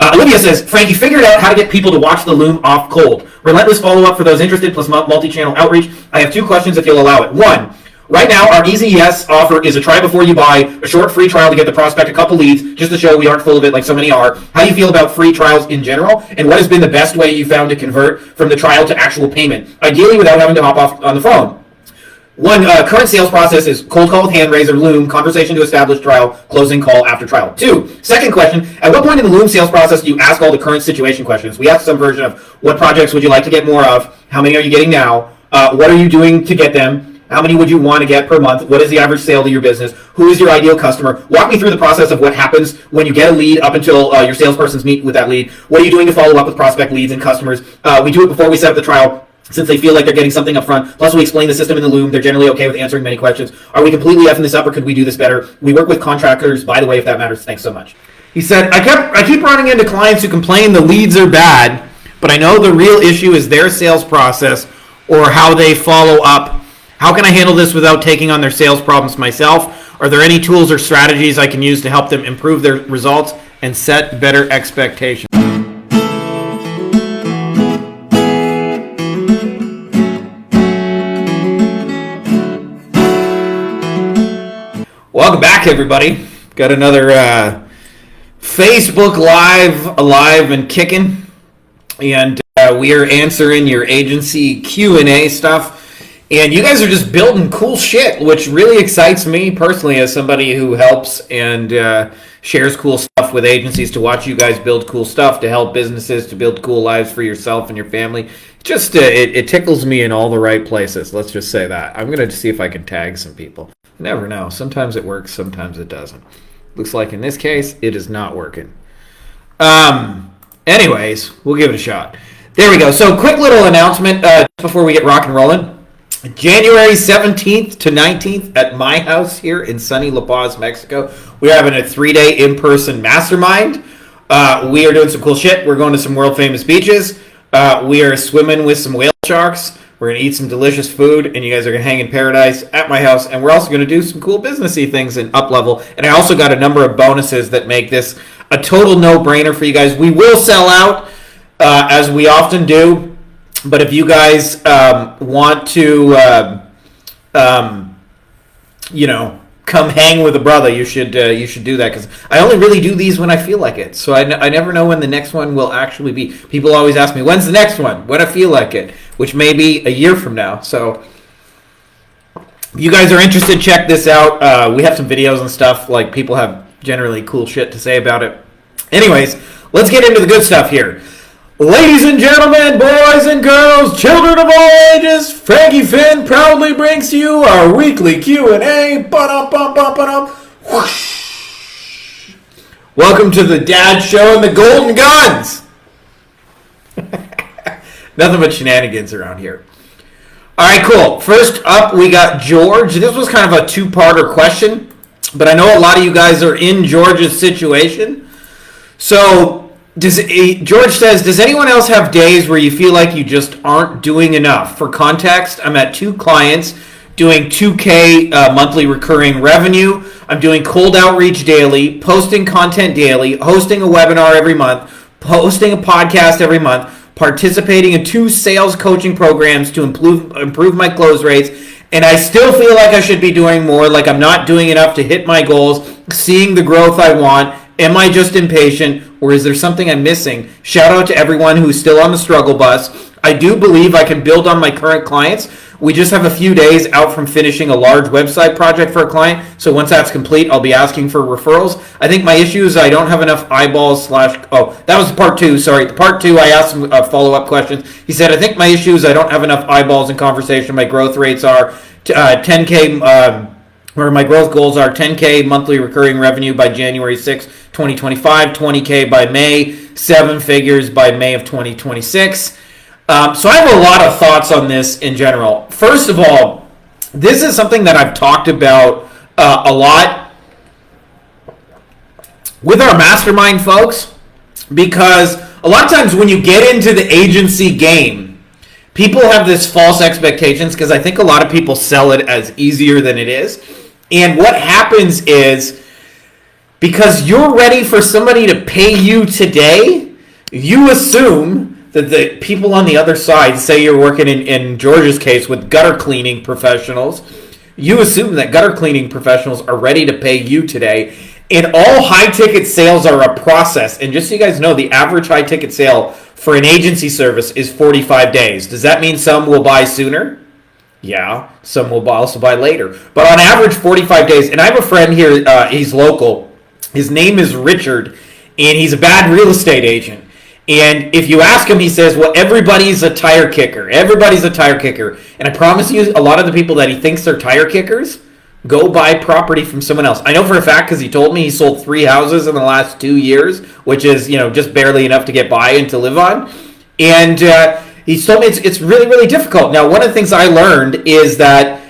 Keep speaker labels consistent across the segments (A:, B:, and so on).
A: Olivia says, Frankie figured out how to get people to watch the Loom off cold. Relentless follow-up for those interested, plus multi-channel outreach. I have 2 questions if you'll allow it. 1, right now our Easy Yes offer is a try before you buy, a short free trial to get the prospect a couple leads, just to show we aren't full of it like so many are. How do you feel about free trials in general? And what has been the best way you found to convert from the trial to actual payment? Ideally without having to hop off on the phone. 1, current sales process is cold call with hand raiser, Loom, conversation to establish trial, closing call after trial. 2, second question, at what point in the Loom sales process do you ask all the current situation questions? We ask some version of, what projects would you like to get more of? How many are you getting now? What are you doing to get them? How many would you want to get per month? What is the average sale to your business? Who is your ideal customer? Walk me through the process of what happens when you get a lead up until your salespersons meet with that lead. What are you doing to follow up with prospect leads and customers? We do it before we set up the trial, since they feel like they're getting something up front. Plus, we explain the system in the Loom. They're generally okay with answering many questions. Are we completely effing this up, or could we do this better? We work with contractors, by the way, if that matters. Thanks so much.
B: He said, I keep running into clients who complain the leads are bad, but I know the real issue is their sales process or how they follow up. How can I handle this without taking on their sales problems myself? Are there any tools or strategies I can use to help them improve their results and set better expectations? Welcome back, everybody. Got another Facebook Live alive and kicking, and we are answering your agency Q&A stuff. And you guys are just building cool shit, which really excites me personally as somebody who helps and shares cool stuff with agencies, to watch you guys build cool stuff, to help businesses, to build cool lives for yourself and your family. Just it tickles me in all the right places. Let's just say that. I'm going to see if I can tag some people. You never know. Sometimes it works, sometimes it doesn't. Looks like in this case, it is not working. Anyways, we'll give it a shot. There we go. So quick little announcement before we get rock and rolling. January 17th to 19th at my house here in sunny La Paz, Mexico. We're having a 3-day in-person mastermind. We are doing some cool shit. We're going to some world-famous beaches. We are swimming with some whale sharks. We're going to eat some delicious food, and you guys are going to hang in paradise at my house. And we're also going to do some cool businessy things and up-level. And I also got a number of bonuses that make this a total no-brainer for you guys. We will sell out, as we often do. But if you guys want to, come hang with a brother, you should do that, because I only really do these when I feel like it. So I never know when the next one will actually be. People always ask me, when's the next one? When I feel like it, which may be a year from now. So if you guys are interested, check this out. We have some videos and stuff. Like, people have generally cool shit to say about it. Anyways, let's get into the good stuff here. Ladies and gentlemen, boys and girls, children of all ages, Frankie Fihn proudly brings to you our weekly Q&A. Whoosh. Welcome to the Dad Show and the Golden Guns. Nothing but shenanigans around here. All right, cool. First up, we got George. This was kind of a two-parter question, but I know a lot of you guys are in George's situation. So George says, does anyone else have days where you feel like you just aren't doing enough? For context, I'm at 2 clients doing $2K monthly recurring revenue. I'm doing cold outreach daily, posting content daily, hosting a webinar every month, posting a podcast every month, participating in 2 sales coaching programs to improve my close rates, and I still feel like I should be doing more, like I'm not doing enough to hit my goals, seeing the growth I want. Am I just impatient, or is there something I'm missing? Shout out to everyone who's still on the struggle bus. I do believe I can build on my current clients. We just have a few days out from finishing a large website project for a client, so once that's complete, I'll be asking for referrals. I think my issue is I don't have enough eyeballs / oh, that was part 2, sorry. Part 2, I asked some follow-up questions. He said, I think my issue is I don't have enough eyeballs in conversation. My growth rates are 10K, where my growth goals are 10K monthly recurring revenue by January 6, 2025, 20K by May, 7 figures by May of 2026. So I have a lot of thoughts on this in general. First of all, this is something that I've talked about a lot with our mastermind folks, because a lot of times when you get into the agency game, people have this false expectations, because I think a lot of people sell it as easier than it is. And what happens is because you're ready for somebody to pay you today, you assume that the people on the other side, say you're working in George's case with gutter cleaning professionals, you assume that gutter cleaning professionals are ready to pay you today. And all high-ticket sales are a process. And just so you guys know, the average high-ticket sale for an agency service is 45 days. Does that mean some will buy sooner? Yeah, some will also buy later. But on average, 45 days. And I have a friend here, he's local. His name is Richard, and he's a bad real estate agent. And if you ask him, he says, well, everybody's a tire kicker. Everybody's a tire kicker. And I promise you, a lot of the people that he thinks are tire kickers go buy property from someone else. I know for a fact because he told me he sold 3 houses in the last 2 years, which is, just barely enough to get by and to live on. And he told me it's really, really difficult. Now, one of the things I learned is that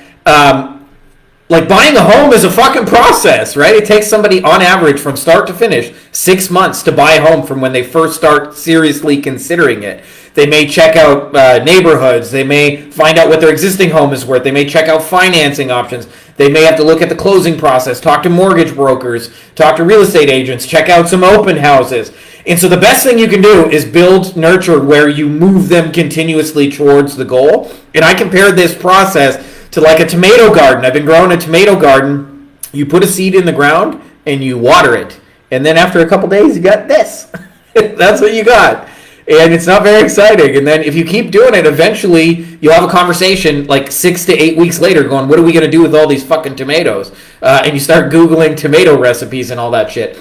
B: buying a home is a fucking process, right? It takes somebody on average from start to finish 6 months to buy a home from when they first start seriously considering it. They may check out neighborhoods. They may find out what their existing home is worth. They may check out financing options. They may have to look at the closing process, talk to mortgage brokers, talk to real estate agents, check out some open houses. And so the best thing you can do is build nurture where you move them continuously towards the goal. And I compared this process to like a tomato garden. I've been growing a tomato garden. You put a seed in the ground and you water it. And then after a couple days, you got this. That's what you got. And it's not very exciting. And then if you keep doing it, eventually you'll have a conversation like 6 to 8 weeks later going, what are we going to do with all these fucking tomatoes? And you start Googling tomato recipes and all that shit.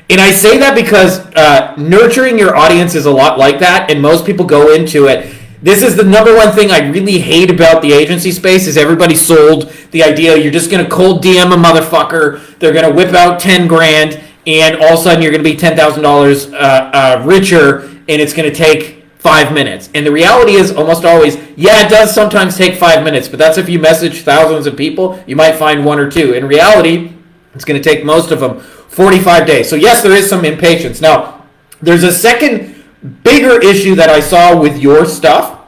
B: And I say that because nurturing your audience is a lot like that. And most people go into it. This is the number one thing I really hate about the agency space is everybody sold the idea you're just going to cold DM a motherfucker. They're going to whip out 10 grand. And all of a sudden you're going to be $10,000 richer. And it's going to take 5 minutes. And the reality is almost always, yeah, it does sometimes take 5 minutes, but that's if you message thousands of people, you might find 1 or 2. In reality, it's going to take most of them 45 days. So yes, there is some impatience. Now, there's a second bigger issue that I saw with your stuff,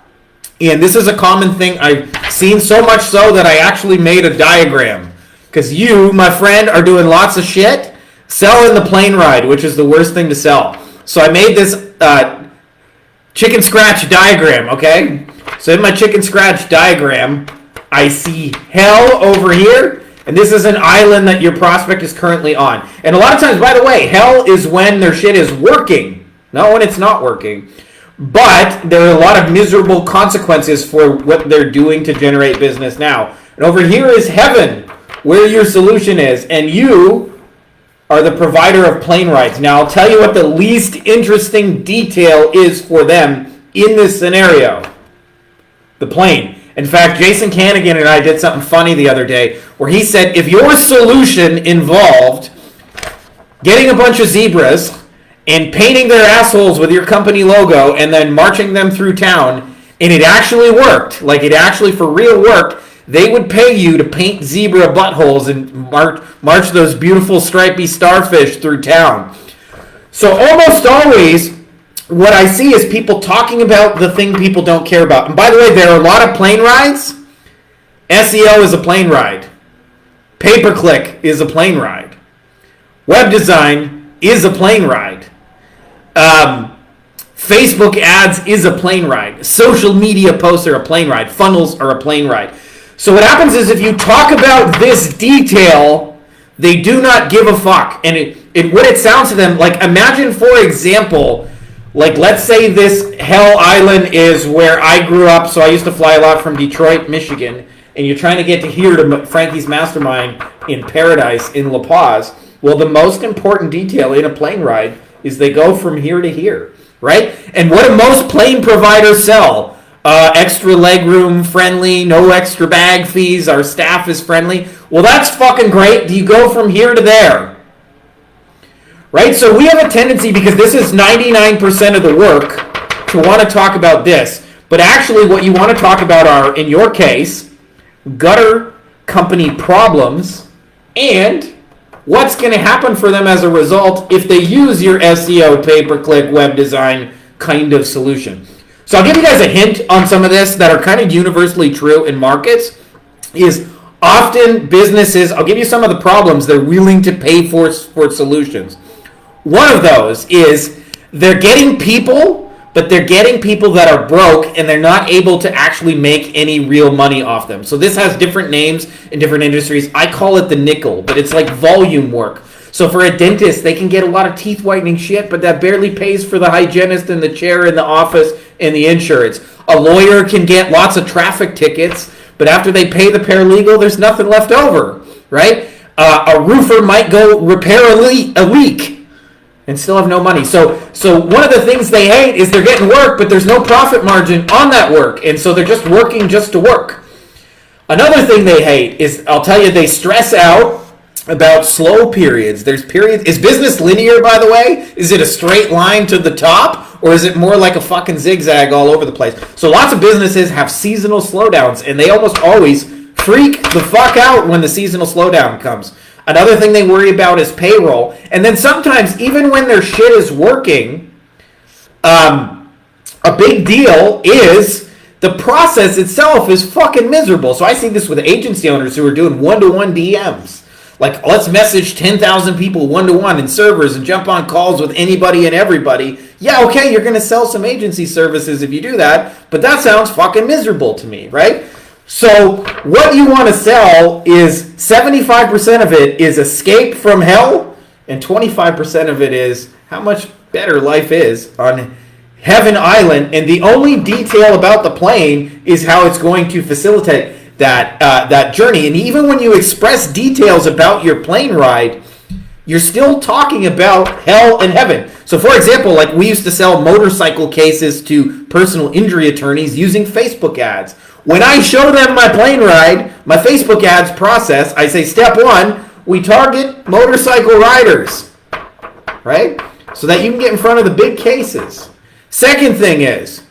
B: and this is a common thing I've seen, so much so that I actually made a diagram. Because you, my friend, are doing lots of shit, selling the plane ride, which is the worst thing to sell. So I made this chicken scratch diagram, okay? So in my chicken scratch diagram, I see hell over here, and this is an island that your prospect is currently on. And a lot of times, by the way, hell is when their shit is working, not when it's not working. But there are a lot of miserable consequences for what they're doing to generate business now. And over here is heaven, where your solution is, and you are the provider of plane rides. Now, I'll tell you what the least interesting detail is for them in this scenario. The plane. In fact, Jason Canigan and I did something funny the other day where he said, if your solution involved getting a bunch of zebras and painting their assholes with your company logo and then marching them through town, and it actually worked, like it actually for real worked, they would pay you to paint zebra buttholes and march those beautiful stripy starfish through town. So almost always, what I see is people talking about the thing people don't care about. And by the way, there are a lot of plane rides. SEO is a plane ride. Pay-per-click is a plane ride. Web design is a plane ride. Facebook ads is a plane ride. Social media posts are a plane ride. Funnels are a plane ride. So what happens is if you talk about this detail, they do not give a fuck. And what it sounds to them, like imagine, for example, like let's say this hell island is where I grew up. So I used to fly a lot from Detroit, Michigan. And you're trying to get to here to Frankie's Mastermind in Paradise in La Paz. Well, the most important detail in a plane ride is they go from here to here, right? And what do most plane providers sell? Extra legroom friendly, no extra bag fees, our staff is friendly. Well, that's fucking great. Do you go from here to there? Right? So we have a tendency, because this is 99% of the work, to want to talk about this. But actually what you want to talk about are, in your case, gutter company problems and what's going to happen for them as a result if they use your SEO, pay-per-click, web design kind of solution. So I'll give you guys a hint on some of this that are kind of universally true in markets, is often businesses, I'll give you some of the problems they're willing to pay for solutions. One of those is they're getting people, but they're getting people that are broke and they're not able to actually make any real money off them. So this has different names in different industries. I call it the nickel, but it's like volume work. So for a dentist, they can get a lot of teeth whitening shit, but that barely pays for the hygienist and the chair in the office and the insurance. A lawyer can get lots of traffic tickets, but after they pay the paralegal, there's nothing left over, right? A roofer might go repair a leak and still have no money. So one of the things they hate is they're getting work, but there's no profit margin on that work, and so they're just working just to work. Another thing they hate is, I'll tell you, they stress out about slow periods. There's periods. Is business linear, by the way? Is it a straight line to the top, or is it more like a fucking zigzag all over the place? So lots of businesses have seasonal slowdowns, and they almost always freak the fuck out when the seasonal slowdown comes. Another thing they worry about is payroll. And then sometimes, even when their shit is working, a big deal is the process itself is fucking miserable. So I see this with agency owners who are doing one-to-one DMs. Like, let's message 10,000 people one-to-one in servers and jump on calls with anybody and everybody. Yeah, okay, you're going to sell some agency services if you do that, but that sounds fucking miserable to me, right? So what you want to sell is 75% of it is escape from hell, and 25% of it is how much better life is on Heaven Island, and the only detail about the plane is how it's going to facilitate that journey. And even when you express details about your plane ride, you're still talking about hell and heaven. So for example, like we used to sell motorcycle cases to personal injury attorneys using Facebook ads. When I show them my plane ride, my Facebook ads process, I say, step one, we target motorcycle riders, right? So that you can get in front of the big cases. Second thing is,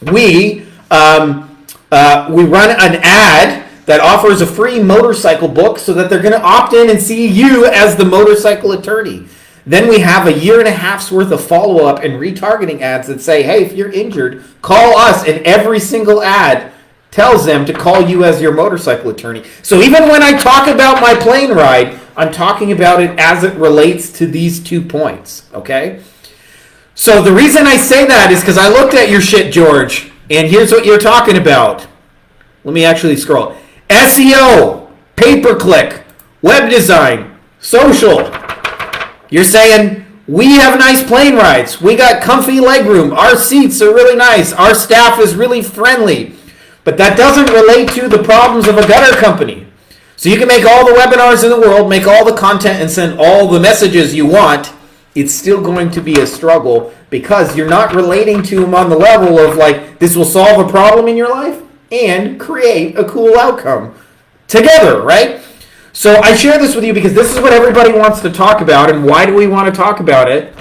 B: we run an ad that offers a free motorcycle book so that they're going to opt in and see you as the motorcycle attorney. Then we have a year and a half's worth of follow-up and retargeting ads that say, hey, if you're injured, call us. And every single ad tells them to call you as your motorcycle attorney. So even when I talk about my plane ride, I'm talking about it as it relates to these 2 points, okay? So the reason I say that is because I looked at your shit, George, and here's what you're talking about. Let me actually scroll. SEO, pay-per-click, web design, social. You're saying, we have nice plane rides. We got comfy legroom. Our seats are really nice. Our staff is really friendly. But that doesn't relate to the problems of a gutter company. So you can make all the webinars in the world, make all the content, and send all the messages you want. It's still going to be a struggle because you're not relating to them on the level of like, this will solve a problem in your life and create a cool outcome together, right? So I share this with you because this is what everybody wants to talk about. And why do we want to talk about it?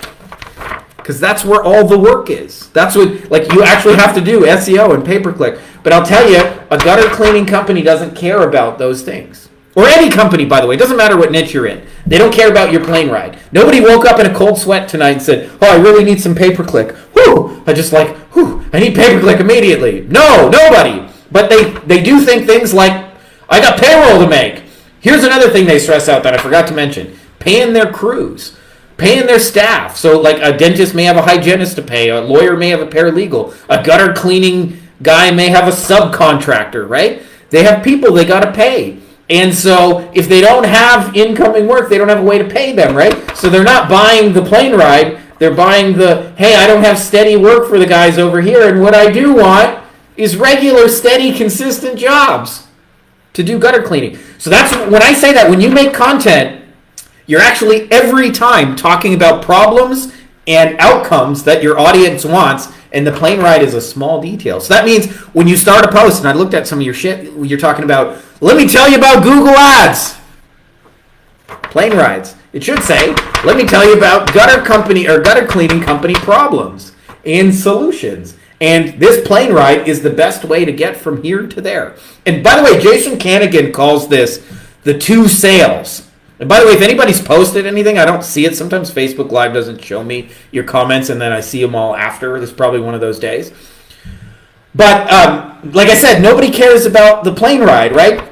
B: Because that's where all the work is. That's what, like, you actually have to do SEO and pay-per-click. But I'll tell you, a gutter cleaning company doesn't care about those things. Or any company, by the way. It doesn't matter what niche you're in. They don't care about your plane ride. Nobody woke up in a cold sweat tonight and said, oh, I really need some pay-per-click. Whew! I need pay-per-click immediately. No, nobody. But they do think things like, I got payroll to make. Here's another thing they stress out that I forgot to mention. Paying their crews. Paying their staff. So like a dentist may have a hygienist to pay. A lawyer may have a paralegal. A gutter cleaning guy may have a subcontractor, right? They have people they got to pay. And so if they don't have incoming work, they don't have a way to pay them, right? So they're not buying the plane ride. They're buying the, hey, I don't have steady work for the guys over here. And what I do want is regular, steady, consistent jobs to do gutter cleaning. So that's when I say that, when you make content, you're actually every time talking about problems and outcomes that your audience wants, and the plane ride is a small detail. So that means when you start a post, and I looked at some of your shit, you're talking about, let me tell you about Google Ads. Plane rides. It should say, let me tell you about gutter company or gutter cleaning company problems and solutions. And this plane ride is the best way to get from here to there. And by the way, Jason Kanigan calls this the 2 sales. And by the way, if anybody's posted anything, I don't see it. Sometimes Facebook Live doesn't show me your comments, and then I see them all after. This is probably one of those days. But like I said, nobody cares about the plane ride, right?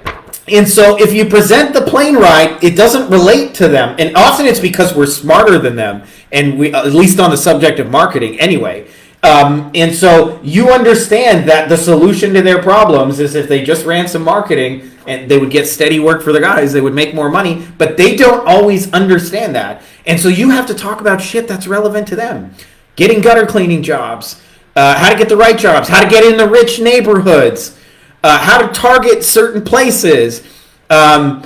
B: And so if you present the plane right, it doesn't relate to them. And often it's because we're smarter than them, and we, at least on the subject of marketing anyway. And so you understand that the solution to their problems is if they just ran some marketing and they would get steady work for the guys, they would make more money, but they don't always understand that. And so you have to talk about shit that's relevant to them. Getting gutter cleaning jobs, how to get the right jobs, how to get in the rich neighborhoods, how to target certain places, how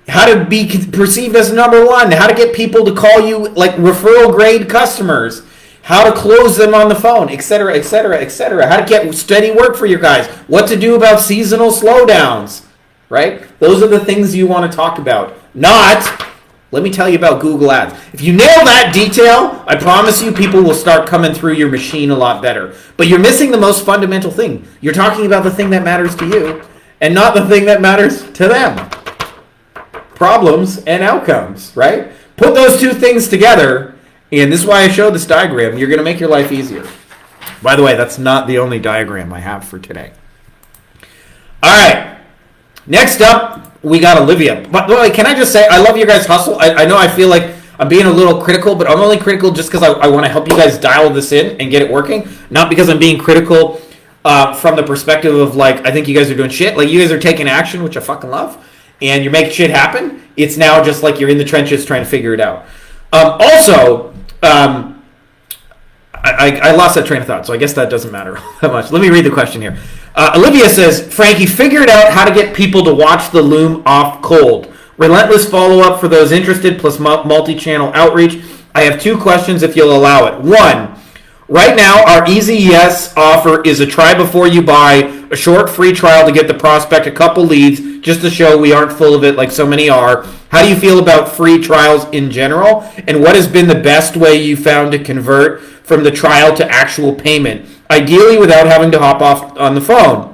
B: to be perceived as number one, how to get people to call you like referral grade customers, how to close them on the phone, etc., etc., etc. How to get steady work for your guys, what to do about seasonal slowdowns, right? Those are the things you want to talk about. Not, let me tell you about Google Ads. If you nail that detail, I promise you people will start coming through your machine a lot better. But you're missing the most fundamental thing. You're talking about the thing that matters to you and not the thing that matters to them. Problems and outcomes, right? Put those two things together. And this is why I showed this diagram. You're going to make your life easier. By the way, that's not the only diagram I have for today. All right. Next up, we got Olivia. By the way, can I just say, I love your guys' hustle. I know I feel like I'm being a little critical, but I'm only critical just because I want to help you guys dial this in and get it working. Not because I'm being critical from the perspective of, like, I think you guys are doing shit. Like, you guys are taking action, which I fucking love. And you're making shit happen. It's now just like you're in the trenches trying to figure it out. I lost that train of thought, so I guess that doesn't matter that much. Let me read the question here. Olivia says, Frankie figured out how to get people to watch the Loom off cold. Relentless follow-up for those interested, plus multi-channel outreach. I have two questions if you'll allow it. One, right now our Easy Yes offer is a try before you buy, a short free trial to get the prospect a couple leads, just to show we aren't full of it like so many are. How do you feel about free trials in general? And what has been the best way you found to convert from the trial to actual payment? Ideally without having to hop off on the phone.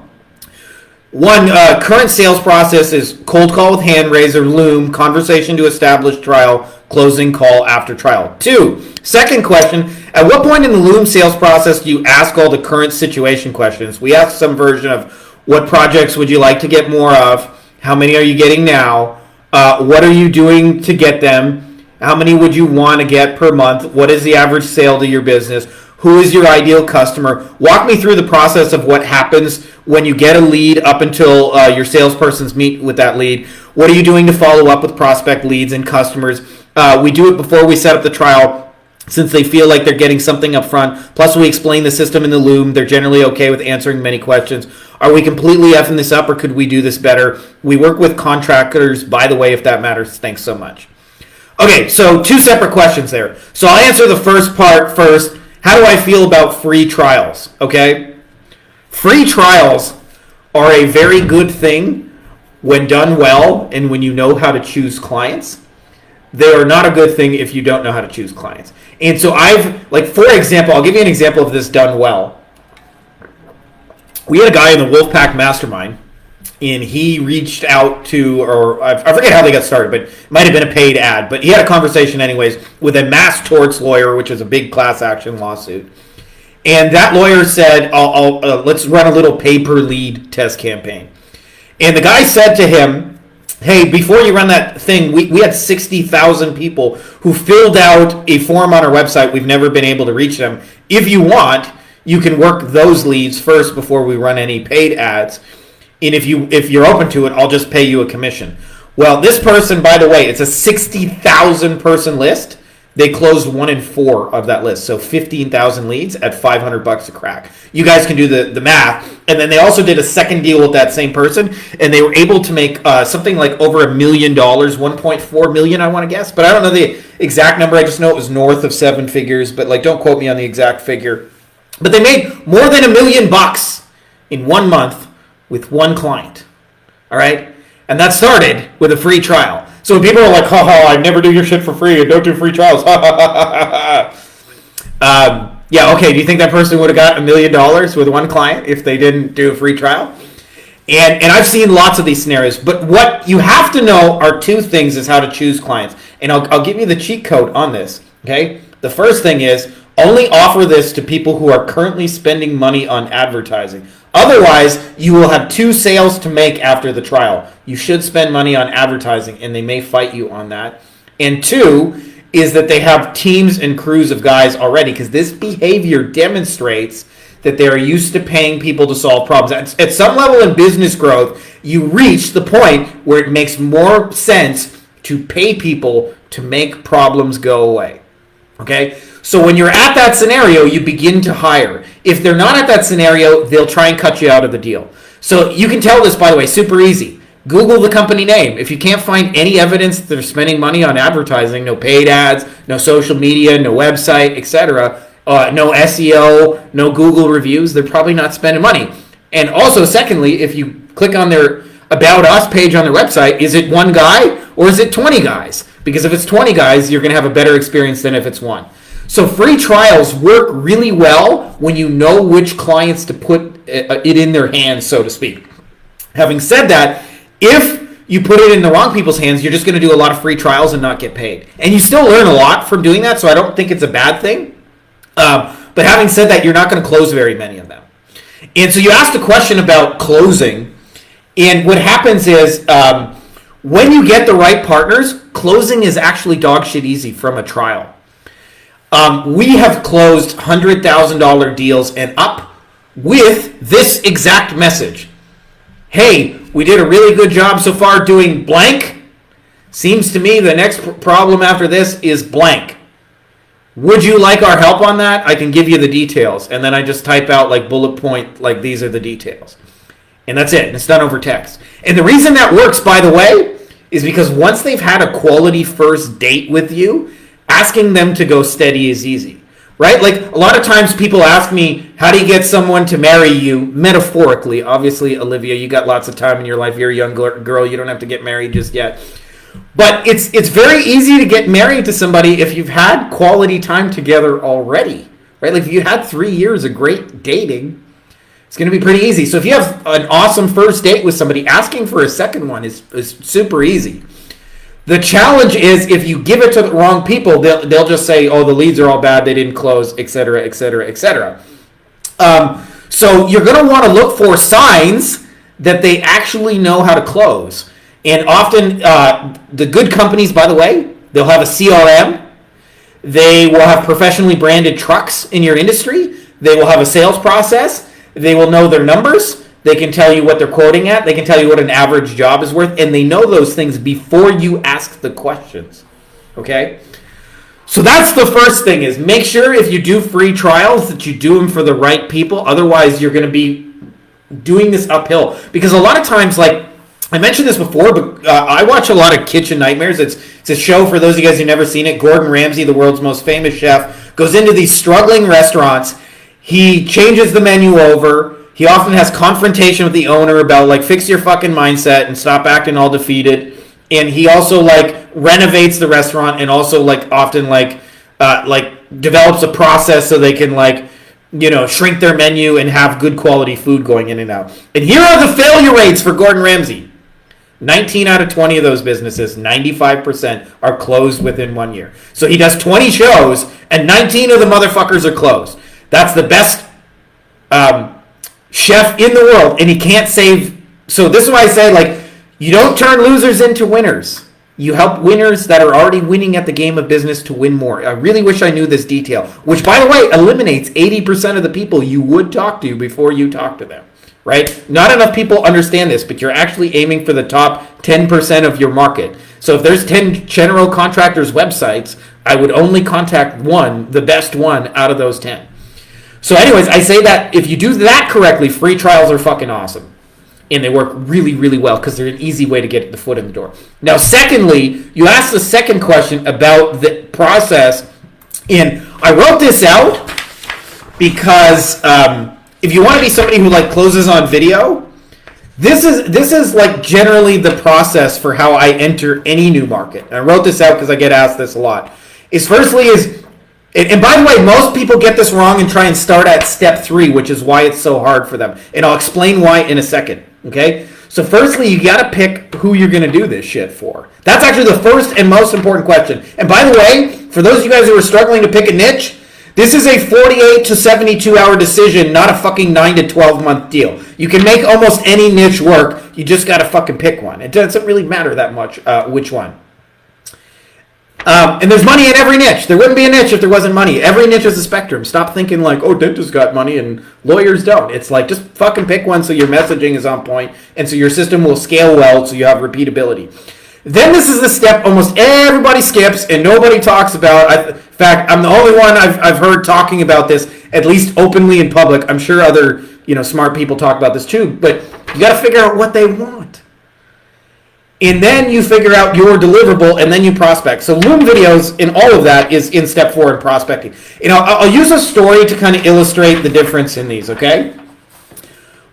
B: One, current sales process is cold call with hand raiser, Loom, conversation to establish trial, closing call after trial. Two, second question, at what point in the Loom sales process do you ask all the current situation questions? We ask some version of what projects would you like to get more of? How many are you getting now? What are you doing to get them? How many would you want to get per month? What is the average sale to your business? Who is your ideal customer? Walk me through the process of what happens when you get a lead up until your salespersons meet with that lead. What are you doing to follow up with prospect leads and customers? We do it before we set up the trial, since they feel like they're getting something up front. Plus, we explain the system in the Loom. They're generally okay with answering many questions. Are we completely effing this up, or could we do this better? We work with contractors, by the way, if that matters. Thanks so much. Okay, so two separate questions there. So I'll answer the first part first. How do I feel about free trials? Okay? Free trials are a very good thing when done well and when you know how to choose clients. They are not a good thing if you don't know how to choose clients. And so for example, I'll give you an example of this done well. We had a guy in the Wolfpack Mastermind, and he reached out to, or I forget how they got started, but it might have been a paid ad, but he had a conversation anyways with a mass torts lawyer, which is a big class action lawsuit. And that lawyer said, let's run a little pay-per-lead test campaign. And the guy said to him, hey, before you run that thing, we had 60,000 people who filled out a form on our website. We've never been able to reach them. If you want, you can work those leads first before we run any paid ads. And if you're open to it, I'll just pay you a commission. Well, this person, by the way, it's a 60,000 person list. They closed 1 in 4 of that list, so 15,000 leads at $500 a crack. You guys can do the math. And then they also did a second deal with that same person, and they were able to make something like over $1 million, 1.4 million, I want to guess. But I don't know the exact number. I just know it was north of 7 figures. But don't quote me on the exact figure. But they made more than $1 million in 1 month with one client. All right, and that started with a free trial. So when people are like, I never do your shit for free, and don't do free trials. Yeah, okay, do you think that person would have got $1 million with one client if they didn't do a free trial? And I've seen lots of these scenarios, but what you have to know are two things is how to choose clients. And I'll give you the cheat code on this, okay? The first thing is only offer this to people who are currently spending money on advertising. Otherwise, you will have 2 sales to make after the trial. You should spend money on advertising, and they may fight you on that. And 2 is that they have teams and crews of guys already, because this behavior demonstrates that they are used to paying people to solve problems. At some level in business growth, you reach the point where it makes more sense to pay people to make problems go away. Okay? So when you're at that scenario, you begin to hire. If they're not at that scenario, they'll try and cut you out of the deal. So you can tell this, by the way, super easy. Google the company name. If you can't find any evidence that they're spending money on advertising, no paid ads, no social media, no website, etc., no SEO, no Google reviews, they're probably not spending money. And also, secondly, if you click on their About Us page on their website, is it one guy or is it 20 guys? Because if it's 20 guys, you're going to have a better experience than if it's one. So free trials work really well when you know which clients to put it in their hands, so to speak. Having said that, if you put it in the wrong people's hands, you're just going to do a lot of free trials and not get paid. And you still learn a lot from doing that, so I don't think it's a bad thing. But having said that, you're not going to close very many of them. And so you asked a question about closing. And what happens is when you get the right partners, closing is actually dog shit easy from a trial. We have closed $100,000 deals and up with this exact message. Hey, we did a really good job so far doing blank. Seems to me the next problem after this is blank. Would you like our help on that? I can give you the details. And then I just type out like bullet point, like these are the details. And that's it. And it's done over text. And the reason that works, by the way, is because once they've had a quality first date with you, asking them to go steady is easy, right? Like a lot of times people ask me, how do you get someone to marry you? Metaphorically, obviously, Olivia, you got lots of time in your life. You're a young girl. You don't have to get married just yet. But it's very easy to get married to somebody if you've had quality time together already, right? Like if you had 3 years of great dating, it's going to be pretty easy. So if you have an awesome first date with somebody, asking for a second one is super easy. The challenge is if you give it to the wrong people, they'll just say, oh, the leads are all bad, they didn't close, etc., etc., etc. So you're going to want to look for signs that they actually know how to close. And often, the good companies, by the way, they'll have a CRM. They will have professionally branded trucks in your industry. They will have a sales process. They will know their numbers. They can tell you what they're quoting at. They can tell you what an average job is worth. And they know those things before you ask the questions. Okay? So that's the first thing, is make sure if you do free trials that you do them for the right people. Otherwise, you're going to be doing this uphill. Because a lot of times, like, I mentioned this before, but I watch a lot of Kitchen Nightmares. It's a show for those of you guys who've never seen it. Gordon Ramsay, the world's most famous chef, goes into these struggling restaurants. He changes the menu over. He often has confrontation with the owner about, like, fix your fucking mindset and stop acting all defeated. And he also, like, renovates the restaurant and also, like, often, like develops a process so they can, like, you know, shrink their menu and have good quality food going in and out. And here are the failure rates for Gordon Ramsay. 19 out of 20 of those businesses, 95%, are closed within 1 year. So he does 20 shows, and 19 of the motherfuckers are closed. That's the best chef in the world, and he can't save. So this is why I say, like, you don't turn losers into winners. You help winners that are already winning at the game of business to win more. I really wish I knew this detail, which, by the way, eliminates 80% of the people you would talk to before you talk to them. Right? Not enough people understand this, but you're actually aiming for the top 10% of your market. So if there's 10 general contractors' websites, I would only contact one, the best one out of those 10. So anyways, I say that if you do that correctly, free trials are fucking awesome. And they work really, really well because they're an easy way to get the foot in the door. Now, secondly, you asked the second question about the process. And I wrote this out because if you want to be somebody who, like, closes on video, this is like generally the process for how I enter any new market. And I wrote this out because I get asked this a lot. And by the way, most people get this wrong and try and start at step 3, which is why it's so hard for them. And I'll explain why in a second. Okay? So firstly, you got to pick who you're going to do this shit for. That's actually the first and most important question. And by the way, for those of you guys who are struggling to pick a niche, This is a 48 to 72 hour decision, not a fucking 9 to 12 month deal. You can make almost any niche work. You just got to fucking pick one. It doesn't really matter that much which one. And there's money in every niche. There wouldn't be a niche if there wasn't money. Every niche is a spectrum. Stop thinking like, oh, dentists got money and lawyers don't. It's like, just fucking pick one so your messaging is on point and so your system will scale well so you have repeatability. Then this is the step almost everybody skips and nobody talks about. In fact, I'm the only one I've heard talking about this, at least openly in public. I'm sure other smart people talk about this too, but you got to figure out what they want. And then you figure out your deliverable, and then you prospect. So Loom videos and all of that is in step 4 in prospecting. I'll use a story to kind of illustrate the difference in these, okay?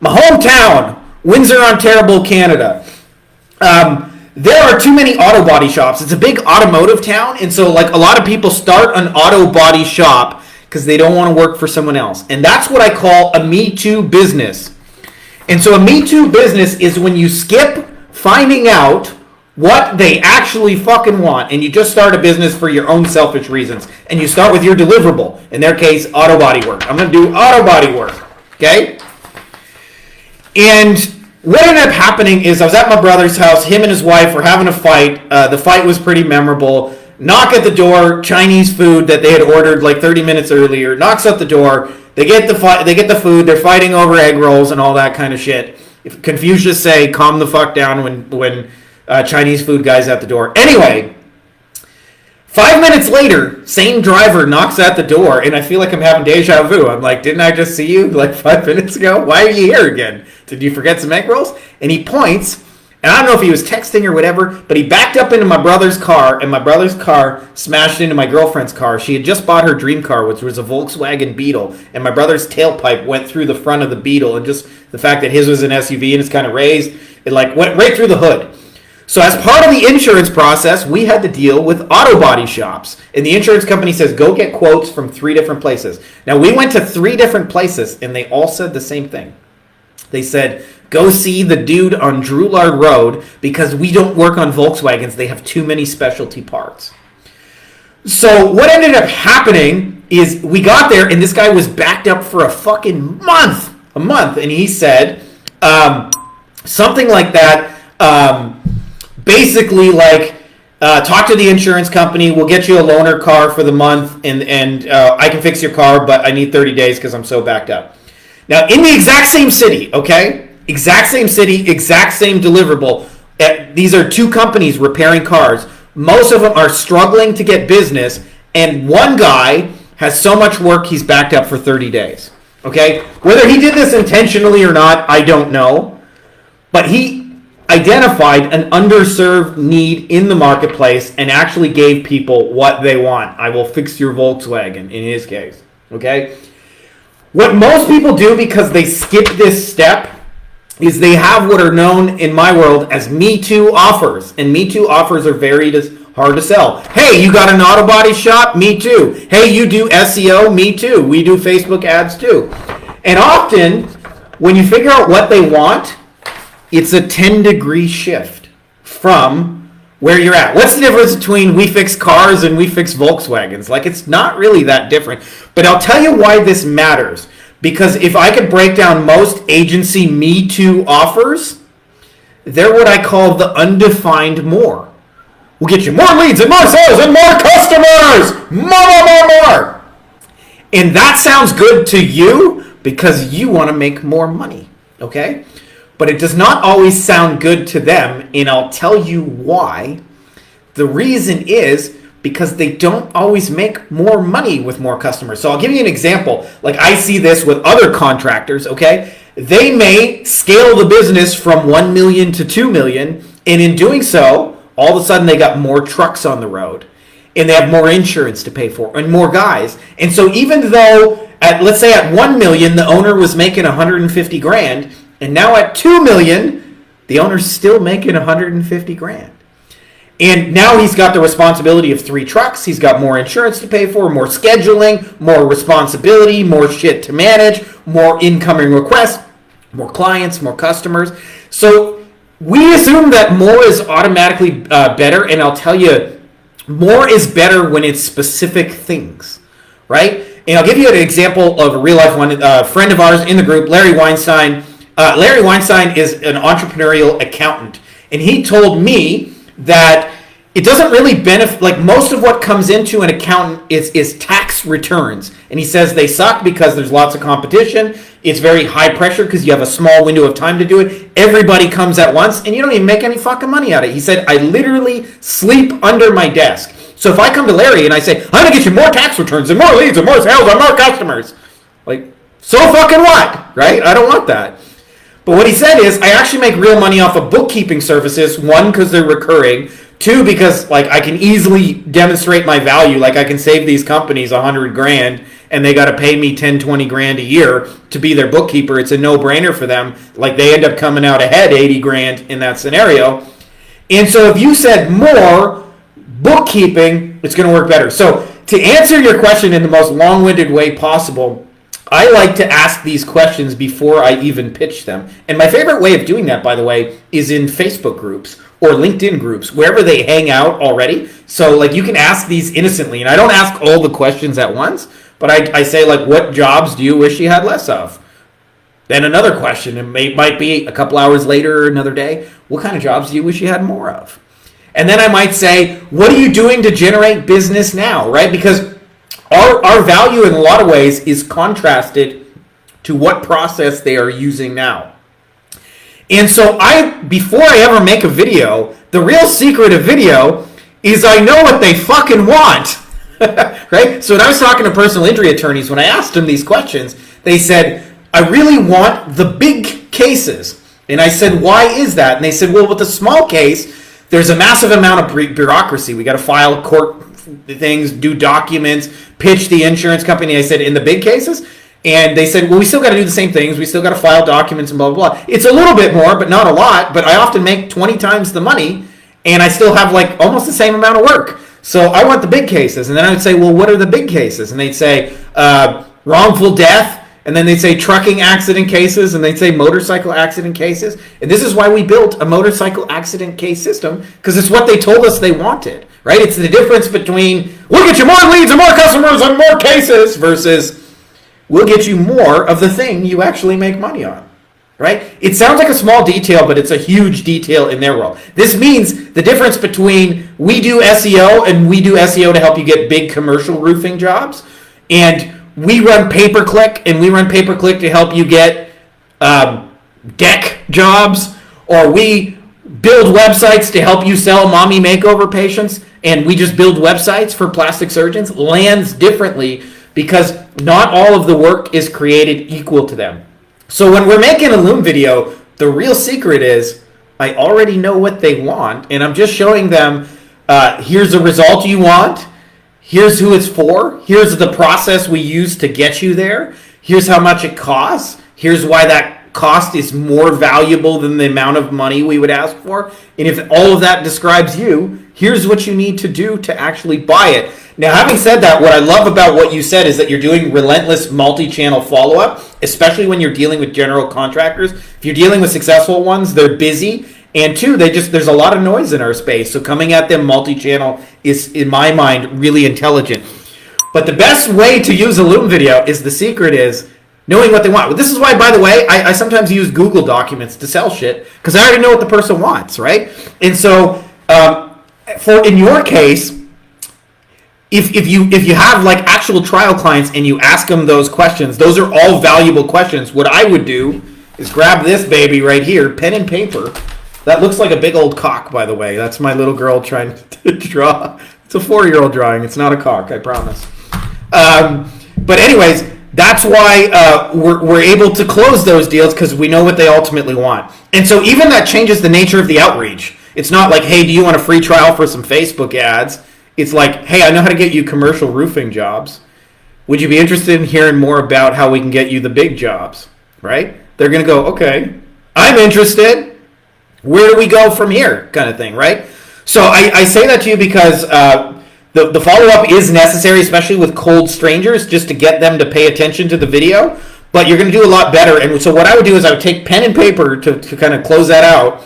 B: My hometown, Windsor, Ontario, Canada. There are too many auto body shops. It's a big automotive town, and so like a lot of people start an auto body shop because they don't want to work for someone else. And that's what I call a Me Too business. And so a Me Too business is when you skip finding out what they actually fucking want, and you just start a business for your own selfish reasons, and you start with your deliverable. In their case, auto body work. I'm going to do auto body work, okay? And what ended up happening is I was at my brother's house. Him and his wife were having a fight. The fight was pretty memorable. Knock at the door, Chinese food that they had ordered like 30 minutes earlier. Knocks at the door. They get the food. They're fighting over egg rolls and all that kind of shit. Confucius say, calm the fuck down when Chinese food guy's at the door. Anyway, 5 minutes later, same driver knocks at the door, and I feel like I'm having deja vu. I'm like, didn't I just see you like 5 minutes ago? Why are you here again? Did you forget some egg rolls? And he points, and I don't know if he was texting or whatever, but he backed up into my brother's car, and my brother's car smashed into my girlfriend's car. She had just bought her dream car, which was a Volkswagen Beetle, and my brother's tailpipe went through the front of the Beetle, and just the fact that his was an SUV and it's kind of raised, it like went right through the hood. So as part of the insurance process, we had to deal with auto body shops. And the insurance company says, go get quotes from 3 different places. Now, we went to 3 different places, and they all said the same thing. They said, go see the dude on Drouillard Road because we don't work on Volkswagens. They have too many specialty parts. So what ended up happening is we got there, and this guy was backed up for a fucking month. And he said something like that. Basically, like, talk to the insurance company. We'll get you a loaner car for the month, and I can fix your car, but I need 30 days because I'm so backed up. Now, in the exact same city, okay? Exact same city, exact same deliverable. These are 2 companies repairing cars. Most of them are struggling to get business, and one guy has so much work he's backed up for 30 days. Okay? Whether he did this intentionally or not, I don't know. But he identified an underserved need in the marketplace and actually gave people what they want. I will fix your Volkswagen, in his case. Okay? What most people do because they skip this step is they have what are known in my world as Me Too offers. And Me Too offers are very hard to sell. Hey, you got an auto body shop? Me too. Hey, you do SEO? Me too. We do Facebook ads too. And often, when you figure out what they want, it's a 10-degree shift from where you're at. What's the difference between we fix cars and we fix Volkswagens? Like, it's not really that different. But I'll tell you why this matters. Because if I could break down most agency Me Too offers, they're what I call the undefined more. We'll get you more leads and more sales and more customers. More. And that sounds good to you because you want to make more money. Okay? But it does not always sound good to them, and I'll tell you why. The reason is because they don't always make more money with more customers. So I'll give you an example. Like, I see this with other contractors, okay? They may scale the business from 1 million to 2 million, and in doing so, all of a sudden they got more trucks on the road, and they have more insurance to pay for, and more guys. And so even though, let's say at 1 million, the owner was making 150 grand, and now at 2 million, the owner's still making 150 grand. And now he's got the responsibility of 3 trucks. He's got more insurance to pay for, more scheduling, more responsibility, more shit to manage, more incoming requests, more clients, more customers. So we assume that more is automatically better. And I'll tell you, more is better when it's specific things, right? And I'll give you an example of a real life one. A friend of ours in the group, Larry Weinstein. Larry Weinstein is an entrepreneurial accountant. And he told me that it doesn't really benefit, like most of what comes into an accountant is tax returns. And he says they suck because there's lots of competition. It's very high pressure because you have a small window of time to do it. Everybody comes at once and you don't even make any fucking money out of it. He said, I literally sleep under my desk. So if I come to Larry and I say, I'm going to get you more tax returns and more leads and more sales and more customers, like, so fucking what, right? I don't want that. But what he said is, I actually make real money off of bookkeeping services. One, because they're recurring. Two, because like I can easily demonstrate my value. Like I can save these companies $100,000 and they got to pay me 10, 20 grand a year to be their bookkeeper. It's a no-brainer for them. Like they end up coming out ahead 80 grand in that scenario. And so if you said more bookkeeping, it's going to work better. So to answer your question in the most long-winded way possible, I like to ask these questions before I even pitch them. And my favorite way of doing that, by the way, is in Facebook groups or LinkedIn groups, wherever they hang out already. So like you can ask these innocently. And I don't ask all the questions at once, but I say like, what jobs do you wish you had less of? Then another question, it might be a couple hours later or another day, what kind of jobs do you wish you had more of? And then I might say, what are you doing to generate business now, right? Because our value in a lot of ways is contrasted to what process they are using now. And so before I ever make a video, the real secret of video is I know what they fucking want, right? So when I was talking to personal injury attorneys, when I asked them these questions, they said, I really want the big cases. And I said, why is that? And they said, well, with the small case, there's a massive amount of bureaucracy. We got to file court things, do documents, pitch the insurance company. I said, in the big cases? And they said, well, we still got to do the same things. We still got to file documents and blah, blah, blah. It's a little bit more, but not a lot. But I often make 20 times the money, and I still have like almost the same amount of work. So I want the big cases. And then I would say, well, what are the big cases? And they'd say wrongful death. And then they'd say trucking accident cases, and they'd say motorcycle accident cases. And this is why we built a motorcycle accident case system, because it's what they told us they wanted, right? It's the difference between we'll get you more leads and more customers and more cases versus we'll get you more of the thing you actually make money on, right? It sounds like a small detail, but it's a huge detail in their world. This means the difference between we do SEO and we do SEO to help you get big commercial roofing jobs, and we run pay-per-click, and we run pay-per-click to help you get deck jobs, or we build websites to help you sell mommy makeover patients, and we just build websites for plastic surgeons, lands differently because not all of the work is created equal to them. So when we're making a Loom video, the real secret is I already know what they want, and I'm just showing them here's the result you want. Here's who it's for. Here's the process we use to get you there. Here's how much it costs. Here's why that cost is more valuable than the amount of money we would ask for. And if all of that describes you, here's what you need to do to actually buy it. Now, having said that, what I love about what you said is that you're doing relentless multi-channel follow-up, especially when you're dealing with general contractors. If you're dealing with successful ones, they're busy. And two, there's a lot of noise in our space. So coming at them multi-channel is, in my mind, really intelligent. But the best way to use a Loom video is the secret is knowing what they want. Well, this is why, by the way, I sometimes use Google Documents to sell shit because I already know what the person wants, right? And so in your case, if you have like actual trial clients and you ask them those questions, those are all valuable questions. What I would do is grab this baby right here, pen and paper. That looks like a big old cock, by the way. That's my little girl trying to draw. It's a 4-year-old drawing. It's not a cock, I promise. But anyways, that's why we're able to close those deals because we know what they ultimately want. And so even that changes the nature of the outreach. It's not like, hey, do you want a free trial for some Facebook ads? It's like, hey, I know how to get you commercial roofing jobs. Would you be interested in hearing more about how we can get you the big jobs, right? They're going to go, okay, I'm interested. Where do we go from here kind of thing, right? So I say that to you because the follow-up is necessary, especially with cold strangers, just to get them to pay attention to the video. But you're going to do a lot better. And so what I would do is I would take pen and paper to kind of close that out,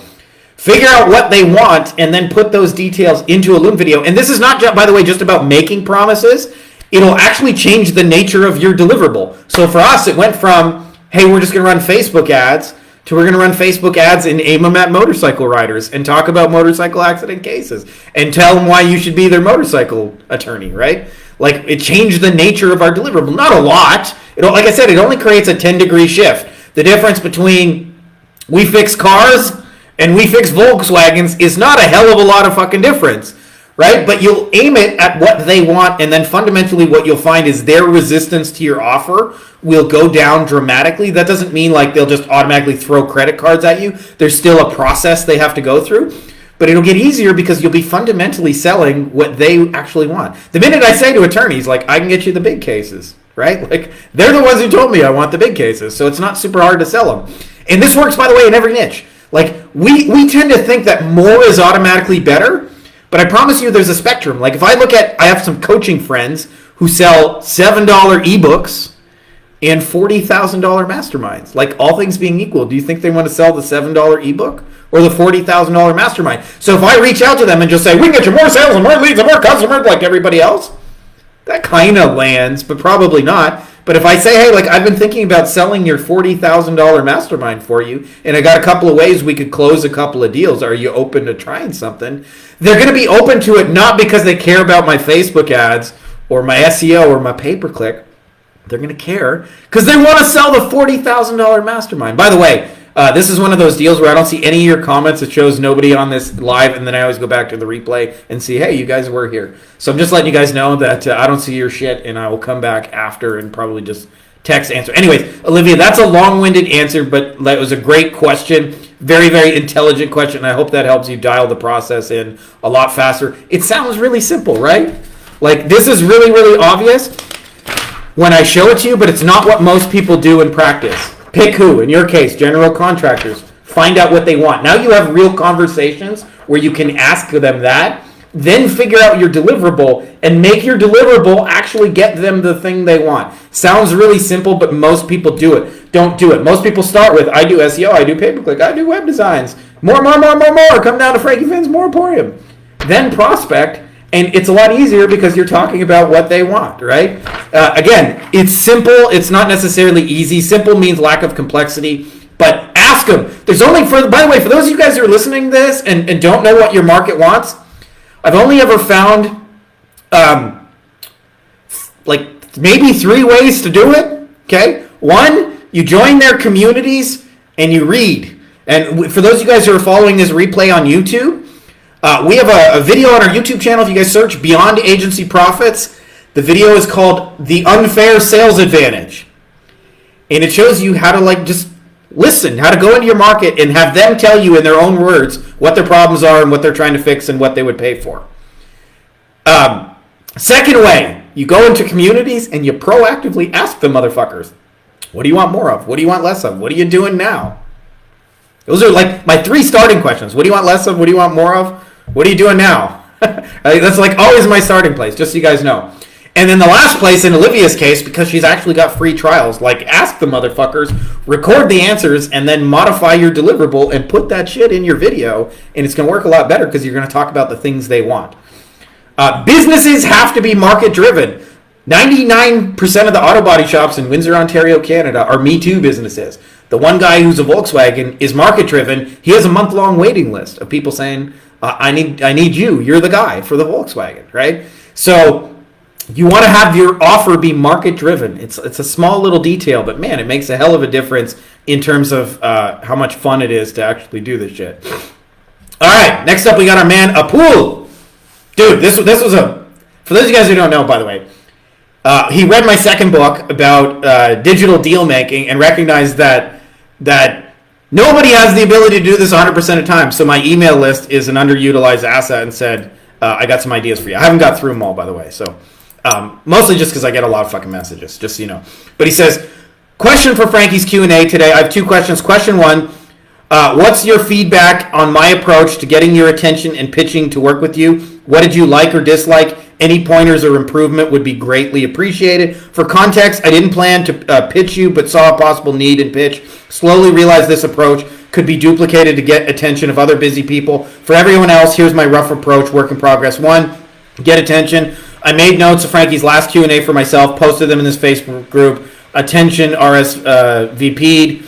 B: figure out what they want, and then put those details into a Loom video. And this is not, by the way, just about making promises. it'll actually change the nature of your deliverable. So for us, it went from, hey, we're just going to run Facebook ads, to we're going to run Facebook ads and aim them at motorcycle riders and talk about motorcycle accident cases and tell them why you should be their motorcycle attorney, right? Like, it changed the nature of our deliverable. Not a lot. Like I said, it only creates a 10-degree shift. The difference between we fix cars and we fix Volkswagens is not a hell of a lot of fucking difference, right? But you'll aim it at what they want, and then fundamentally what you'll find is their resistance to your offer will go down dramatically. That doesn't mean like they'll just automatically throw credit cards at you. There's still a process they have to go through. But it'll get easier because you'll be fundamentally selling what they actually want. The minute I say to attorneys, like, I can get you the big cases, right? Like, they're the ones who told me I want the big cases, so it's not super hard to sell them. And this works, by the way, in every niche. Like, we tend to think that more is automatically better, but I promise you there's a spectrum. Like, if I have some coaching friends who sell $7 ebooks and $40,000 masterminds. Like, all things being equal, do you think they want to sell the $7 ebook or the $40,000 mastermind? So if I reach out to them and just say, we can get you more sales and more leads and more customers like everybody else, that kind of lands, but probably not. But if I say, hey, like, I've been thinking about selling your $40,000 mastermind for you, and I got a couple of ways we could close a couple of deals. Are you open to trying something? They're going to be open to it not because they care about my Facebook ads or my SEO or my pay-per-click. They're going to care because they want to sell the $40,000 mastermind. By the way, this is one of those deals where I don't see any of your comments. It shows nobody on this live, and then I always go back to the replay and see, hey, you guys were here. So I'm just letting you guys know that I don't see your shit, and I will come back after and probably just text answer. Anyways, Olivia, that's a long-winded answer, but that was a great question. Very, very intelligent question. I hope that helps you dial the process in a lot faster. It sounds really simple, right? Like, this is really, really obvious when I show it to you, but it's not what most people do in practice. Pick who, in your case, general contractors. Find out what they want. Now you have real conversations where you can ask them that, then figure out your deliverable and make your deliverable actually get them the thing they want. Sounds really simple, but most people don't do it. Most people start with, I do SEO, I do pay-per-click, I do web designs. More. Come down to Frankie Fihn's More Emporium. Then prospect. And it's a lot easier because you're talking about what they want, right? Again, it's simple. It's not necessarily easy. Simple means lack of complexity. But ask them. By the way, for those of you guys who are listening to this and don't know what your market wants, I've only ever found like maybe 3 ways to do it. Okay? 1, you join their communities and you read. And for those of you guys who are following this replay on YouTube, we have a video on our YouTube channel. If you guys search Beyond Agency Profits, the video is called The Unfair Sales Advantage. And it shows you how to just listen, how to go into your market and have them tell you in their own words what their problems are and what they're trying to fix and what they would pay for. Second way, you go into communities and you proactively ask the motherfuckers, what do you want more of? What do you want less of? What are you doing now? Those are like my 3 starting questions. What do you want less of? What do you want more of? What are you doing now? That's like always my starting place, just so you guys know. And then the last place in Olivia's case, because she's actually got free trials, like ask the motherfuckers, record the answers, and then modify your deliverable and put that shit in your video, and it's going to work a lot better because you're going to talk about the things they want. Businesses have to be market driven. 99% of the auto body shops in Windsor, Ontario, Canada are Me Too businesses. The one guy who's a Volkswagen is market driven. He has a month-long waiting list of people saying, I need you. You're the guy for the Volkswagen, right? So you want to have your offer be market driven. It's a small little detail, but man, it makes a hell of a difference in terms of how much fun it is to actually do this shit. All right, next up we got our man Apul. Dude, this was for those of you guys who don't know, by the way, he read my second book about digital deal making and recognized that nobody has the ability to do this 100% of the time. So my email list is an underutilized asset and said, I got some ideas for you. I haven't got through them all, by the way. So mostly just because I get a lot of fucking messages, just so you know. But he says, question for Frankie's Q&A today. I have 2 questions. Question 1, what's your feedback on my approach to getting your attention and pitching to work with you? What did you like or dislike? Any pointers or improvement would be greatly appreciated. For context, I didn't plan to pitch you, but saw a possible need in pitch. Slowly realized this approach could be duplicated to get attention of other busy people. For everyone else, here's my rough approach, work in progress. 1, get attention. I made notes of Frankie's last Q&A for myself, posted them in this Facebook group. Attention RSVP'd.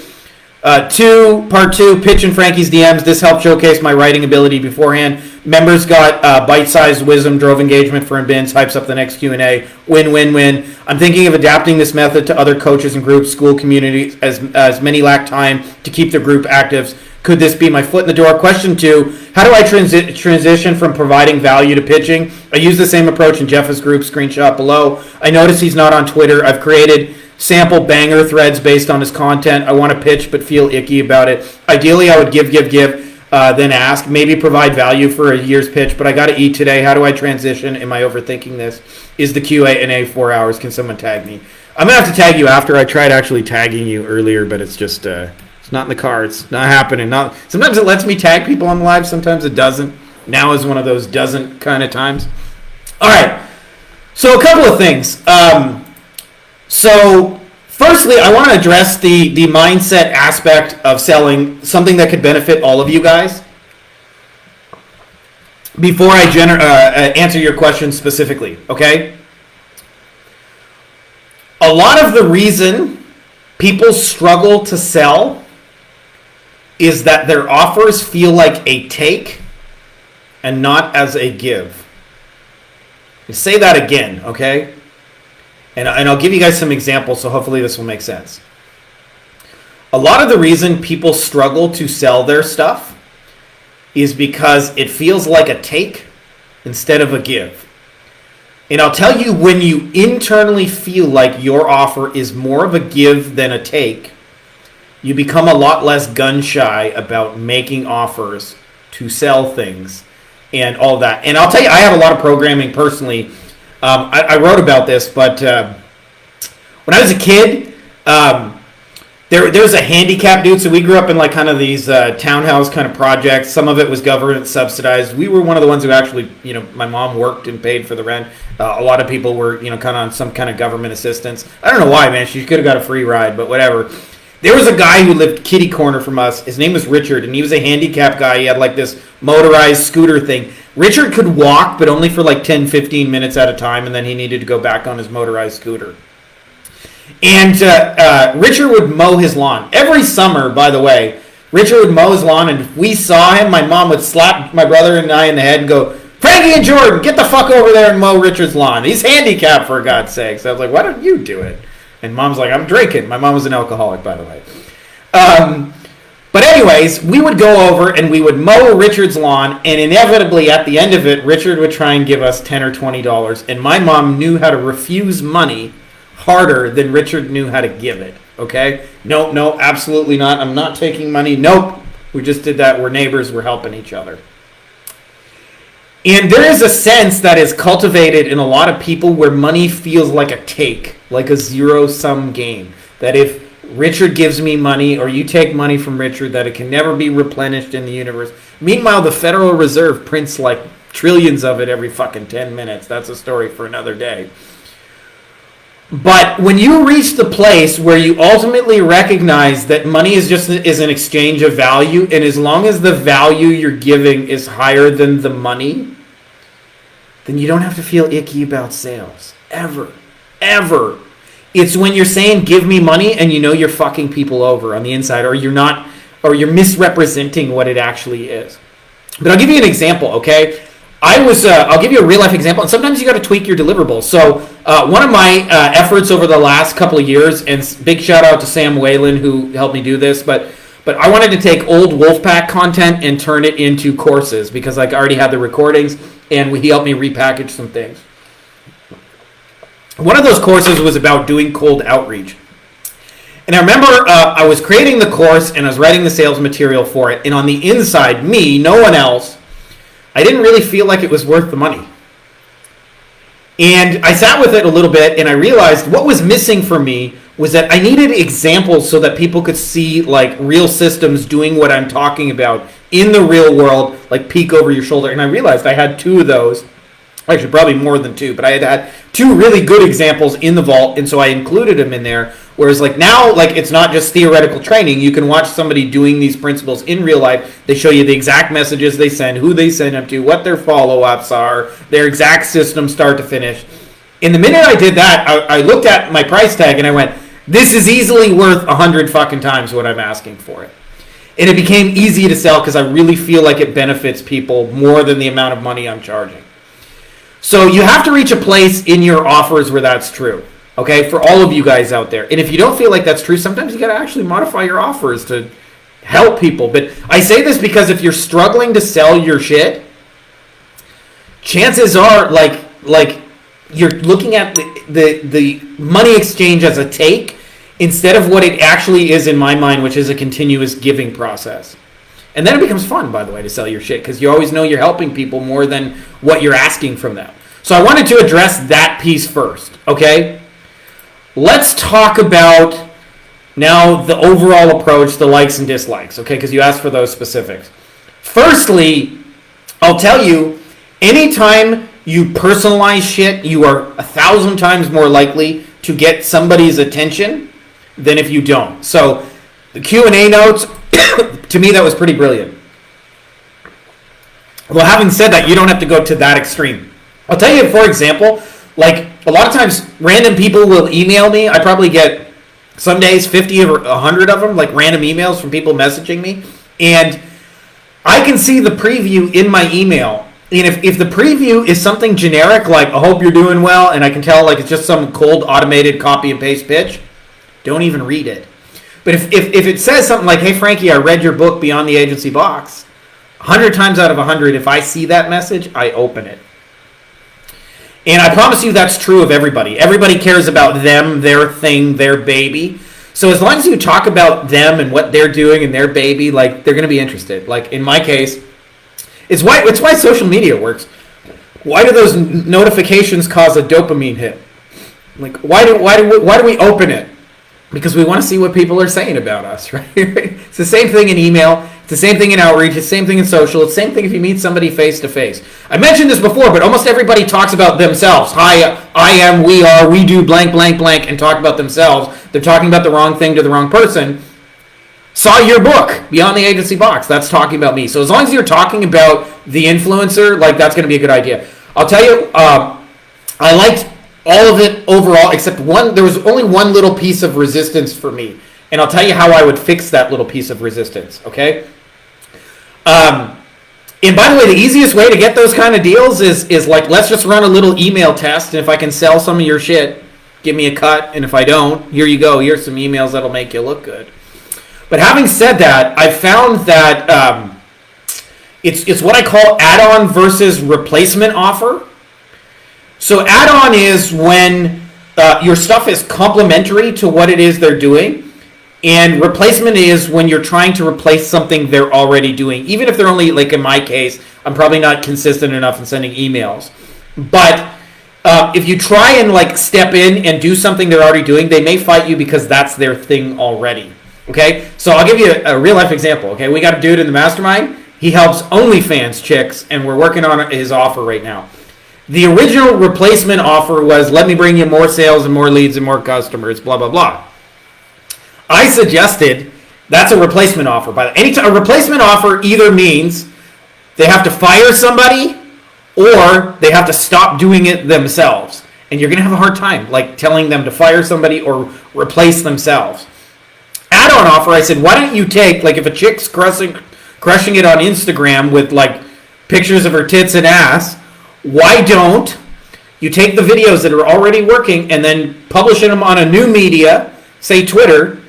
B: Part 2, pitch in Frankie's DMs. This helped showcase my writing ability beforehand. Members got bite-sized wisdom, drove engagement for bins, hypes up the next Q&A. Win-win-win. I'm thinking of adapting this method to other coaches and groups, school communities, as many lack time to keep their group active. Could this be my foot in the door? Question 2, how do I transition from providing value to pitching? I use the same approach in Jeff's group, screenshot below. I notice he's not on Twitter. I've created sample banger threads based on his content. I want to pitch but feel icky about it. Ideally, I would give, then ask. Maybe provide value for a year's pitch, but I got to eat today. How do I transition? Am I overthinking this? Is the Q&A 4 hours? Can someone tag me? I'm going to have to tag you after. I tried actually tagging you earlier, but it's just it's not in the cards. Not happening. Sometimes it lets me tag people on live. Sometimes it doesn't. Now is one of those doesn't kind of times. All right. So a couple of things. So, firstly, I want to address the mindset aspect of selling, something that could benefit all of you guys, before I answer your question specifically, okay? A lot of the reason people struggle to sell is that their offers feel like a take and not as a give. I'll say that again, okay? And I'll give you guys some examples, so hopefully this will make sense. A lot of the reason people struggle to sell their stuff is because it feels like a take instead of a give. And I'll tell you, when you internally feel like your offer is more of a give than a take, you become a lot less gun shy about making offers to sell things and all that. And I'll tell you, I have a lot of programming personally. I wrote about this, but when I was a kid, there was a handicap dude. So we grew up in like kind of these townhouse kind of projects. Some of it was government subsidized. We were one of the ones who actually, my mom worked and paid for the rent. A lot of people were, kind of on some kind of government assistance. I don't know why, man. She could have got a free ride, but whatever. There was a guy who lived kitty corner from us. His name was Richard, and he was a handicapped guy. He had like this motorized scooter thing. Richard could walk, but only for like 10, 15 minutes at a time, and then he needed to go back on his motorized scooter. And Richard would mow his lawn. Every summer, by the way, Richard would mow his lawn, and if we saw him, my mom would slap my brother and I in the head and go, Frankie and Jordan, get the fuck over there and mow Richard's lawn. He's handicapped, for God's sakes. I was like, why don't you do it? And Mom's like, I'm drinking. My mom was an alcoholic, by the way. But anyways, we would go over and we would mow Richard's lawn, and inevitably at the end of it, Richard would try and give us $10 or $20, and my mom knew how to refuse money harder than Richard knew how to give it, okay? No, absolutely not. I'm not taking money. Nope. We just did that. We're neighbors. We're helping each other. And there is a sense that is cultivated in a lot of people where money feels like a take, like a zero-sum game. That if Richard gives me money or you take money from Richard, that it can never be replenished in the universe. Meanwhile, the Federal Reserve prints like trillions of it every fucking 10 minutes. That's a story for another day. But when you reach the place where you ultimately recognize that money is an exchange of value, and as long as the value you're giving is higher than the money, then you don't have to feel icky about sales. Ever. It's when you're saying, give me money, and you're fucking people over on the inside, or you're misrepresenting what it actually is. But I'll give you an example, okay? I'll give you a real life example, and sometimes you got to tweak your deliverables. So one of my efforts over the last couple of years, and big shout out to Sam Whalen who helped me do this, but I wanted to take old Wolfpack content and turn it into courses because I already had the recordings, and he helped me repackage some things. One of those courses was about doing cold outreach. And I remember I was creating the course and I was writing the sales material for it, and on the inside, me, no one else, I didn't really feel like it was worth the money. And I sat with it a little bit, and I realized what was missing for me was that I needed examples so that people could see like real systems doing what I'm talking about in the real world, like peek over your shoulder. And I realized I had two of those. Actually, probably more than two, but I had two really good examples in the vault, and so I included them in there. Whereas like now, like it's not just theoretical training. You can watch somebody doing these principles in real life. They show you the exact messages they send, who they send them to, what their follow-ups are, their exact system start to finish. And the minute I did that, I looked at my price tag and I went, this is easily worth 100 fucking times what I'm asking for it. And it became easy to sell because I really feel like it benefits people more than the amount of money I'm charging. So you have to reach a place in your offers where that's true. Okay, for all of you guys out there. And if you don't feel like that's true, sometimes you got to actually modify your offers to help people. But I say this because if you're struggling to sell your shit, chances are like you're looking at the money exchange as a take instead of what it actually is in my mind, which is a continuous giving process. And then it becomes fun, by the way, to sell your shit because you always know you're helping people more than what you're asking from them. So I wanted to address that piece first, okay? Let's talk about now the overall approach, the likes and dislikes, okay? Because you asked for those specifics. Firstly, I'll tell you, anytime you personalize shit, you are 1,000 times more likely to get somebody's attention than if you don't. So the Q&A notes, to me, that was pretty brilliant. Well, having said that, you don't have to go to that extreme. I'll tell you, for example, like a lot of times random people will email me. I probably get some days 50 or 100 of them, like random emails from people messaging me. And I can see the preview in my email. And if the preview is something generic, like I hope you're doing well, and I can tell like it's just some cold automated copy and paste pitch, don't even read it. But if it says something like, hey, Frankie, I read your book Beyond the Agency Box, 100 times out of 100, if I see that message, I open it. And I promise you that's true of everybody. Everybody cares about them, their thing, their baby. So as long as you talk about them and what they're doing and their baby, like they're going to be interested. Like in my case, it's why social media works. Why do those notifications cause a dopamine hit? Like why do we open it? Because we want to see what people are saying about us, right? It's the same thing in email. It's the same thing in outreach. It's the same thing in social. It's the same thing if you meet somebody face to face. I mentioned this before, but almost everybody talks about themselves. Hi, I am, we are, we do blank, blank, blank, and talk about themselves. They're talking about the wrong thing to the wrong person. Saw your book, Beyond the Agency Box. That's talking about me. So as long as you're talking about the influencer, like that's going to be a good idea. I'll tell you, I liked all of it overall, except one. There was only one little piece of resistance for me, and I'll tell you how I would fix that little piece of resistance. Okay. And by the way, the easiest way to get those kind of deals is like, let's just run a little email test, and if I can sell some of your shit, give me a cut, and if I don't, here you go. Here's some emails that'll make you look good. But having said that, I found that it's what I call add-on versus replacement offer. So add-on is when your stuff is complementary to what it is they're doing. And replacement is when you're trying to replace something they're already doing. Even if they're only, like in my case, I'm probably not consistent enough in sending emails. But if you try and like step in and do something they're already doing, they may fight you because that's their thing already. Okay? So I'll give you a real-life example. Okay? We got a dude in the mastermind. He helps OnlyFans chicks, and we're working on his offer right now. The original replacement offer was, let me bring you more sales and more leads and more customers, blah, blah, blah. I suggested that's a replacement offer. But anytime a replacement offer either means they have to fire somebody or they have to stop doing it themselves. And you're going to have a hard time like telling them to fire somebody or replace themselves. Add-on offer, I said, why don't you take, like if a chick's crushing it on Instagram with like pictures of her tits and ass, why don't you take the videos that are already working and then publishing them on a new media, say Twitter,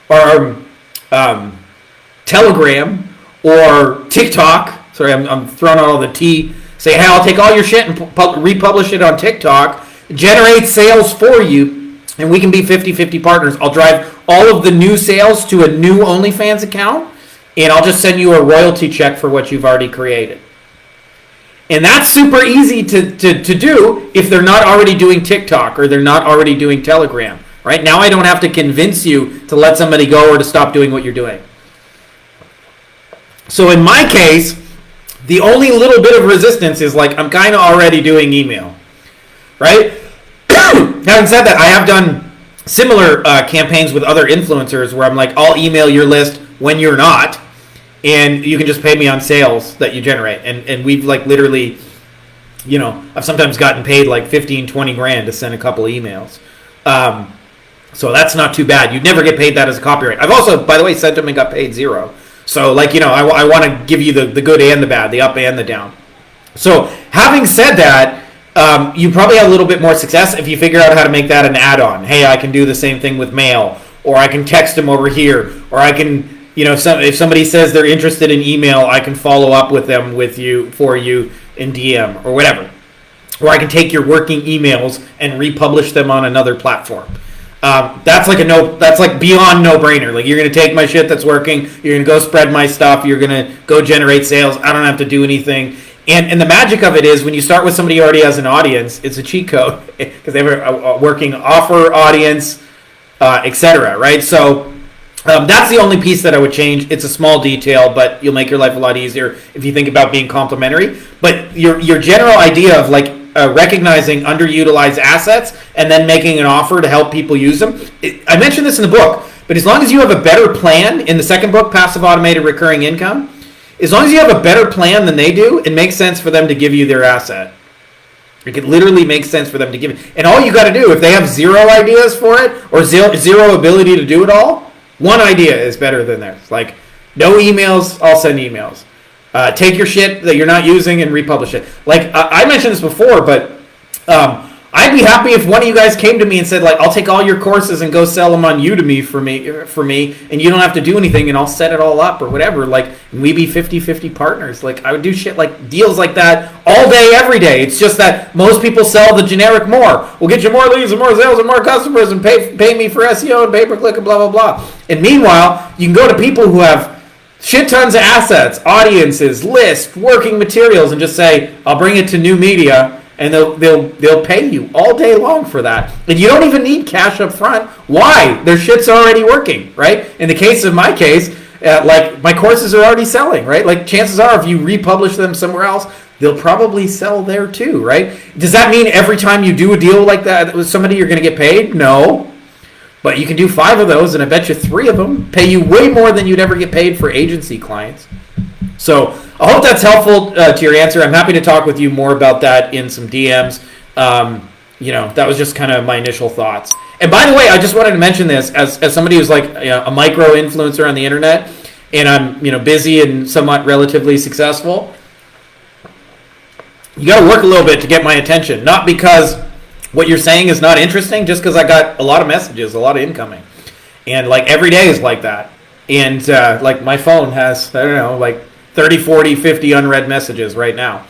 B: or Telegram, or TikTok. Sorry, I'm throwing out all the T. Say, hey, I'll take all your shit and republish it on TikTok, generate sales for you, and we can be 50-50 partners. I'll drive all of the new sales to a new OnlyFans account, and I'll just send you a royalty check for what you've already created. And that's super easy to do if they're not already doing TikTok or they're not already doing Telegram. Right? Now I don't have to convince you to let somebody go or to stop doing what you're doing. So in my case, the only little bit of resistance is like I'm kind of already doing email. Right? Having said that, I have done similar campaigns with other influencers where I'm like, I'll email your list when you're not, and you can just pay me on sales that you generate. And we've like literally, I've sometimes gotten paid like 15, 20 grand to send a couple emails. So that's not too bad. You'd never get paid that as a copyright. I've also, by the way, sent them and got paid zero. So like, I want to give you the good and the bad, the up and the down. So having said that, you probably have a little bit more success if you figure out how to make that an add-on. Hey, I can do the same thing with mail, or I can text them over here, or I can, if somebody says they're interested in email, I can follow up with them for you in DM or whatever. Or I can take your working emails and republish them on another platform. That's like beyond no-brainer. Like, you're gonna take my shit that's working, you're gonna go spread my stuff, you're gonna go generate sales. I don't have to do anything. And the magic of it is when you start with somebody who already has an audience, it's a cheat code because they have a working offer audience, etc. Right? So that's the only piece that I would change. It's a small detail, but you'll make your life a lot easier if you think about being complementary. But your general idea of like recognizing underutilized assets and then making an offer to help people use them. I mentioned this in the book, but as long as you have a better plan in the second book, Passive Automated Recurring Income, as long as you have a better plan than they do, it makes sense for them to give you their asset. It literally makes sense for them to give it. And all you got to do, if they have zero ideas for it or zero ability to do it all, one idea is better than theirs. Like, no emails, I'll send emails. Take your shit that you're not using and republish it. Like, I mentioned this before, but I'd be happy if one of you guys came to me and said, like, I'll take all your courses and go sell them on Udemy for me, and you don't have to do anything, and I'll set it all up or whatever. Like, and we be 50-50 partners. Like, I would do shit like deals like that all day, every day. It's just that most people sell the generic more. We'll get you more leads and more sales and more customers and pay me for SEO and pay-per-click and blah, blah, blah. And meanwhile, you can go to people who have shit tons of assets, audiences, lists, working materials, and just say, I'll bring it to new media, and they'll pay you all day long for that. And you don't even need cash up front. Why? Their shit's already working, right? In the case of my case, like, my courses are already selling, right? Like, chances are if you republish them somewhere else, they'll probably sell there too, right? Does that mean every time you do a deal like that with somebody you're going to get paid? No. But you can do 5 of those, and I bet you 3 of them pay you way more than you'd ever get paid for agency clients. So I hope that's helpful to your answer. I'm happy to talk with you more about that in some DMs. That was just kind of my initial thoughts. And by the way, I just wanted to mention this as somebody who's like a micro influencer on the internet, and I'm busy and somewhat relatively successful. You got to work a little bit to get my attention, not because what you're saying is not interesting, just because I got a lot of messages, a lot of incoming, and like every day is like that. And like my phone has, I don't know, like 30, 40, 50 unread messages right now.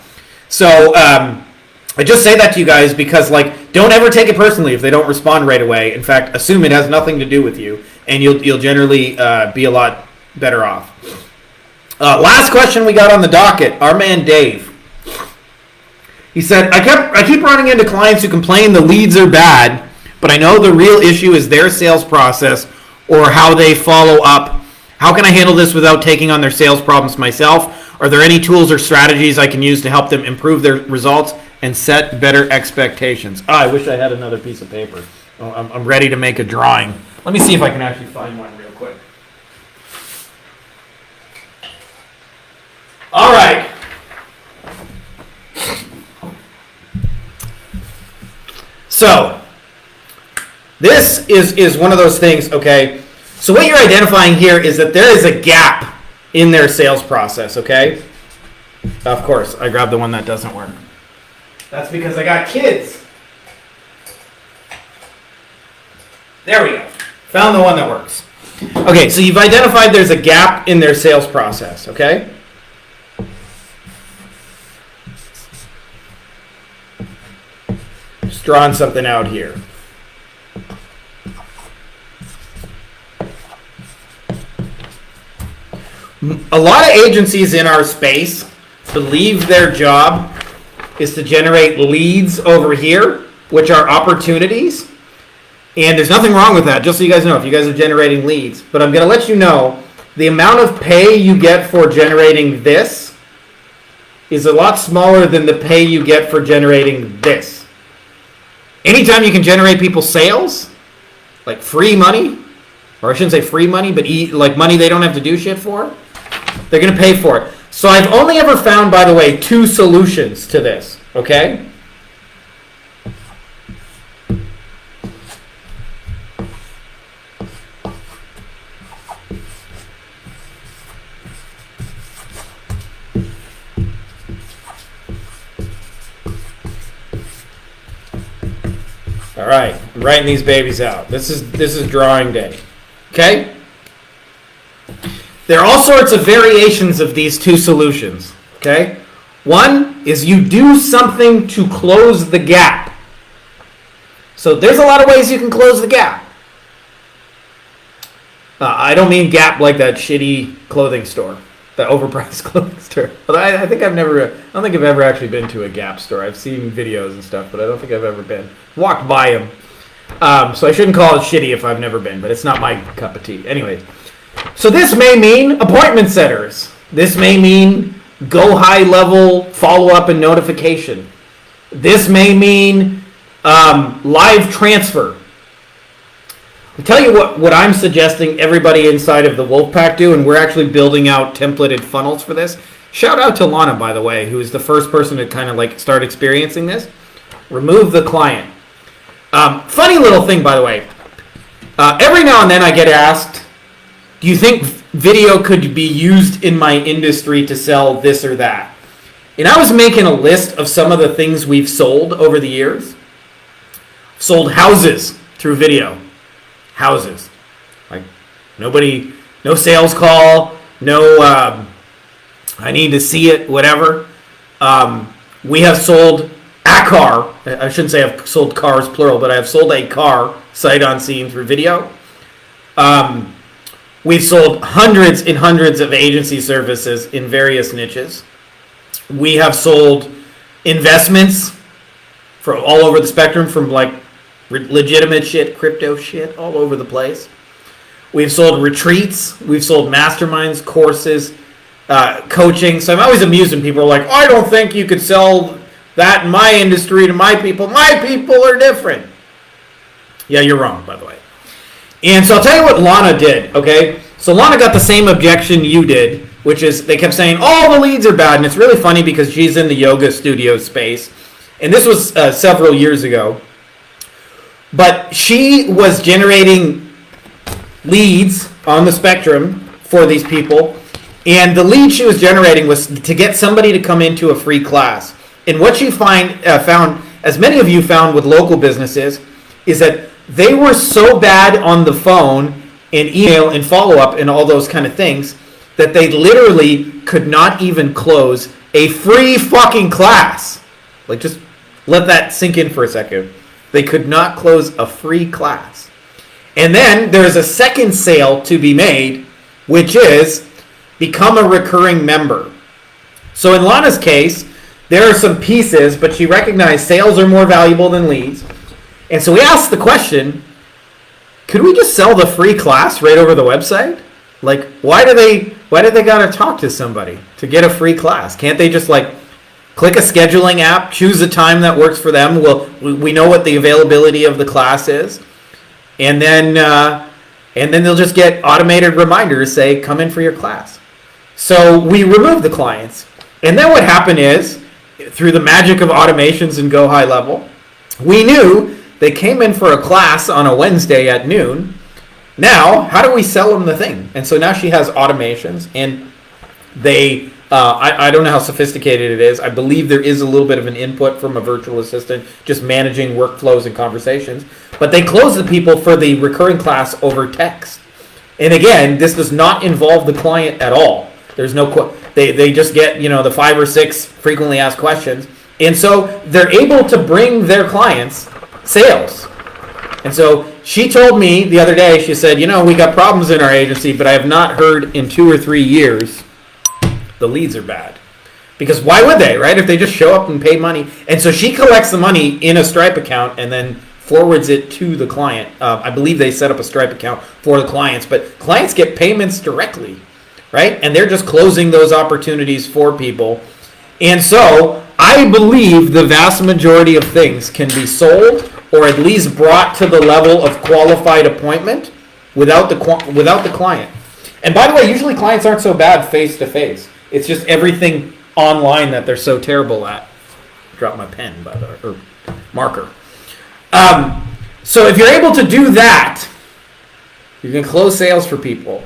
B: So I just say that to you guys because, like, don't ever take it personally if they don't respond right away. In fact, assume it has nothing to do with you, and you'll generally be a lot better off. Last question we got on the docket, our man Dave. He said, I keep running into clients who complain the leads are bad, but I know the real issue is their sales process or how they follow up. How can I handle this without taking on their sales problems myself? Are there any tools or strategies I can use to help them improve their results and set better expectations? I wish I had another piece of paper. I'm ready to make a drawing. Let me see if I can actually find one real quick. All right. So, this is one of those things, okay? So what you're identifying here is that there is a gap in their sales process, okay? Of course, I grabbed the one that doesn't work. That's because I got kids. There we go. Found the one that works. Okay, so you've identified there's a gap in their sales process, okay? Just drawing something out here. A lot of agencies in our space believe their job is to generate leads over here, which are opportunities. And there's nothing wrong with that, just so you guys know, if you guys are generating leads. But I'm going to let you know, the amount of pay you get for generating this is a lot smaller than the pay you get for generating this. Anytime you can generate people sales, like free money, or I shouldn't say free money, but like money they don't have to do shit for, they're going to pay for it. So I've only ever found, by the way, 2 solutions to this, okay? All right, I'm writing these babies out. This is drawing day, okay? There are all sorts of variations of these 2 solutions, okay? One is you do something to close the gap. So there's a lot of ways you can close the gap. I don't mean Gap like that shitty clothing store, that overpriced clothing store. I don't think I've ever actually been to a Gap store. I've seen videos and stuff, but I don't think I've ever been. Walked by them. So I shouldn't call it shitty if I've never been, but it's not my cup of tea. Anyway, so this may mean appointment setters. This may mean go high level follow-up and notification. This may mean live transfer. I'll tell you what I'm suggesting everybody inside of the Wolfpack do, and we're actually building out templated funnels for this. Shout out to Lana, by the way, who is the first person to kind of like start experiencing this. Remove the client. Funny little thing, by the way. Every now and then I get asked, do you think video could be used in my industry to sell this or that? And I was making a list of some of the things we've sold over the years. Sold houses through video. Houses. Like, no sales call, no, I need to see it, whatever. We have sold a car. I shouldn't say I've sold cars, plural, but I have sold a car sight unseen through video. We've sold hundreds and hundreds of agency services in various niches. We have sold investments from all over the spectrum, from like legitimate shit, crypto shit, all over the place. We've sold retreats. We've sold masterminds, courses, coaching. So I'm always amused when people are like, I don't think you could sell that in my industry to my people. My people are different. Yeah, you're wrong, by the way. And so I'll tell you what Lana did, okay? So Lana got the same objection you did, which is they kept saying, all the leads are bad. And it's really funny because she's in the yoga studio space. And this was several years ago. But she was generating leads on the spectrum for these people. And the lead she was generating was to get somebody to come into a free class. And what she found, as many of you found with local businesses, is that they were so bad on the phone and email and follow-up and all those kind of things that they literally could not even close a free fucking class. Like, just let that sink in for a second. They could not close a free class. And then there's a second sale to be made, which is become a recurring member. So in Lana's case, there are some pieces, but she recognized sales are more valuable than leads. And so we asked the question, could we just sell the free class right over the website? Like, why do they gotta talk to somebody to get a free class? Can't they just like click a scheduling app, choose a time that works for them? We know what the availability of the class is, and then they'll just get automated reminders say, come in for your class. So we removed the clients. And then what happened is, through the magic of automations and Go High Level, we knew they came in for a class on a Wednesday at noon. Now, how do we sell them the thing? And so now she has automations, and they, I don't know how sophisticated it is. I believe there is a little bit of an input from a virtual assistant, just managing workflows and conversations. But they close the people for the recurring class over text. And again, this does not involve the client at all. There's no, they just get, the 5 or 6 frequently asked questions. And so they're able to bring their clients sales. And so she told me the other day, she said, we got problems in our agency, but I have not heard in 2 or 3 years the leads are bad. Because why would they, right? If they just show up and pay money. And so she collects the money in a Stripe account and then forwards it to the client. I believe they set up a Stripe account for the clients, but clients get payments directly, right? And they're just closing those opportunities for people. And so I believe the vast majority of things can be sold or at least brought to the level of qualified appointment without the client. And by the way, usually clients aren't so bad face to face. It's just everything online that they're so terrible at. Drop my pen, by the way, or marker. So if you're able to do that, you can close sales for people.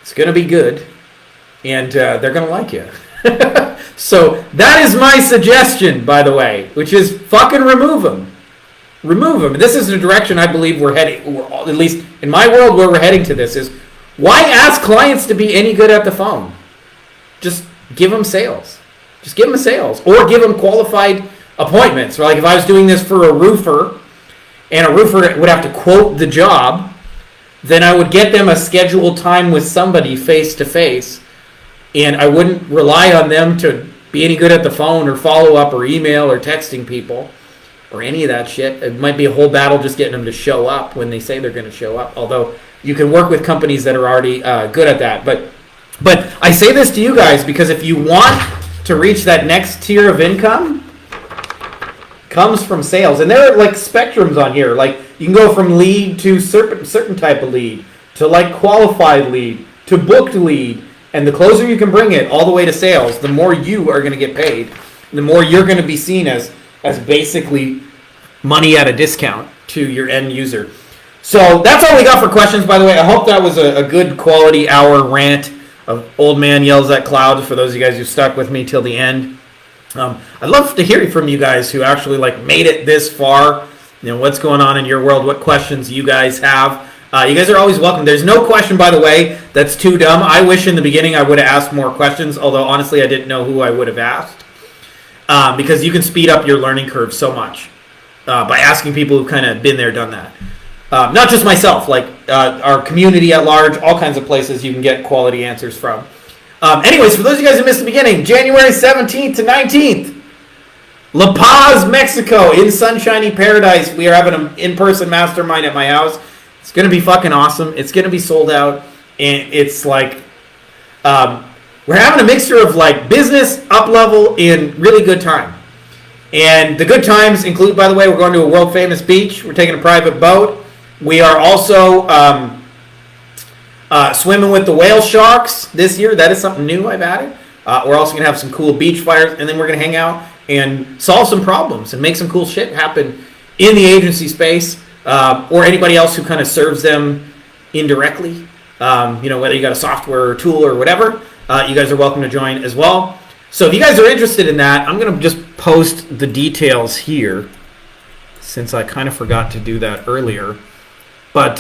B: It's going to be good, and they're going to like you. So that is my suggestion, by the way, which is fucking remove them. Remove them. This is the direction I believe we're heading, at least in my world where we're heading to this, is why ask clients to be any good at the phone? Just give them sales. Just give them sales, or give them qualified appointments. Like if I was doing this for a roofer, and a roofer would have to quote the job, then I would get them a scheduled time with somebody face to face, and I wouldn't rely on them to be any good at the phone or follow up or email or texting people or any of that shit. It might be a whole battle just getting them to show up when they say they're going to show up, although you can work with companies that are already good at that. But I say this to you guys because if you want to reach that next tier of income, comes from sales. And there are like spectrums on here. Like you can go from lead to certain type of lead to like qualified lead to booked lead. And the closer you can bring it all the way to sales, the more you are going to get paid. The more you're going to be seen as basically money at a discount to your end user. So that's all we got for questions, by the way. I hope that was a good quality hour rant of Old Man Yells at Clouds for those of you guys who stuck with me till the end. I'd love to hear from you guys who actually like made it this far. You know, what's going on in your world, what questions you guys have. You guys are always welcome. There's no question, by the way, that's too dumb. I wish in the beginning I would have asked more questions, although honestly I didn't know who I would have asked. Because you can speed up your learning curve so much by asking people who've kind of been there, done that. Not just myself, like our community at large, all kinds of places you can get quality answers from. Anyways, for those of you guys who missed the beginning, January 17th to 19th, La Paz, Mexico, in sunshiny paradise. We are having an in-person mastermind at my house. It's going to be fucking awesome. It's going to be sold out. And it's like, we're having a mixture of like business, up level, and really good time. And the good times include, by the way, we're going to a world famous beach. We're taking a private boat. We are also swimming with the whale sharks this year. That is something new I've added. We're also going to have some cool beach fires, and then we're going to hang out and solve some problems and make some cool shit happen in the agency space, or anybody else who kind of serves them indirectly. Whether you got a software or tool or whatever, you guys are welcome to join as well. So if you guys are interested in that, I'm going to just post the details here since I kind of forgot to do that earlier. But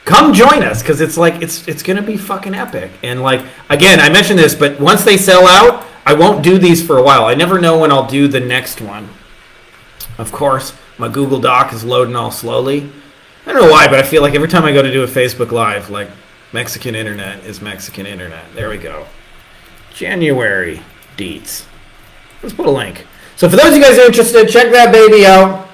B: come join us because it's like it's going to be fucking epic. And like, again, I mentioned this, but once they sell out, I won't do these for a while. I never know when I'll do the next one. Of course, my Google Doc is loading all slowly. I don't know why, but I feel like every time I go to do a Facebook Live, like Mexican internet is Mexican internet. There we go. January deets. Let's put a link. So for those of you guys who are interested, check that baby out.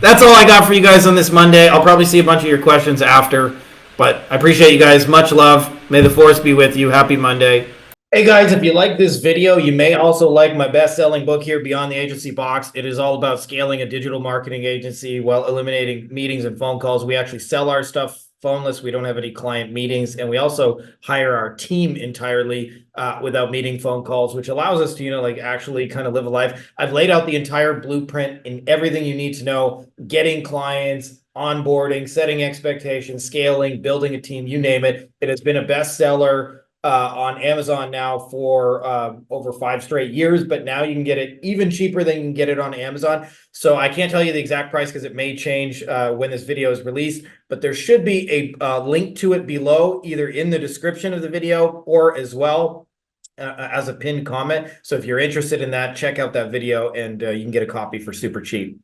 B: That's all I got for you guys on this Monday. I'll probably see a bunch of your questions after, but I appreciate you guys. Much love. May the force be with you. Happy Monday. Hey guys, if you like this video, you may also like my best-selling book here, Beyond the Agency Box. It is all about scaling a digital marketing agency while eliminating meetings and phone calls. We actually sell our stuff phoneless. We don't have any client meetings, and we also hire our team entirely without meeting phone calls, which allows us to, actually kind of live a life. I've laid out the entire blueprint and everything you need to know, getting clients, onboarding, setting expectations, scaling, building a team, you name it. It has been a bestseller on Amazon now for over 5 straight years, but now you can get it even cheaper than you can get it on Amazon. So I can't tell you the exact price because it may change when this video is released, but there should be a link to it below, either in the description of the video or as well as a pinned comment. So if you're interested in that, check out that video and you can get a copy for super cheap.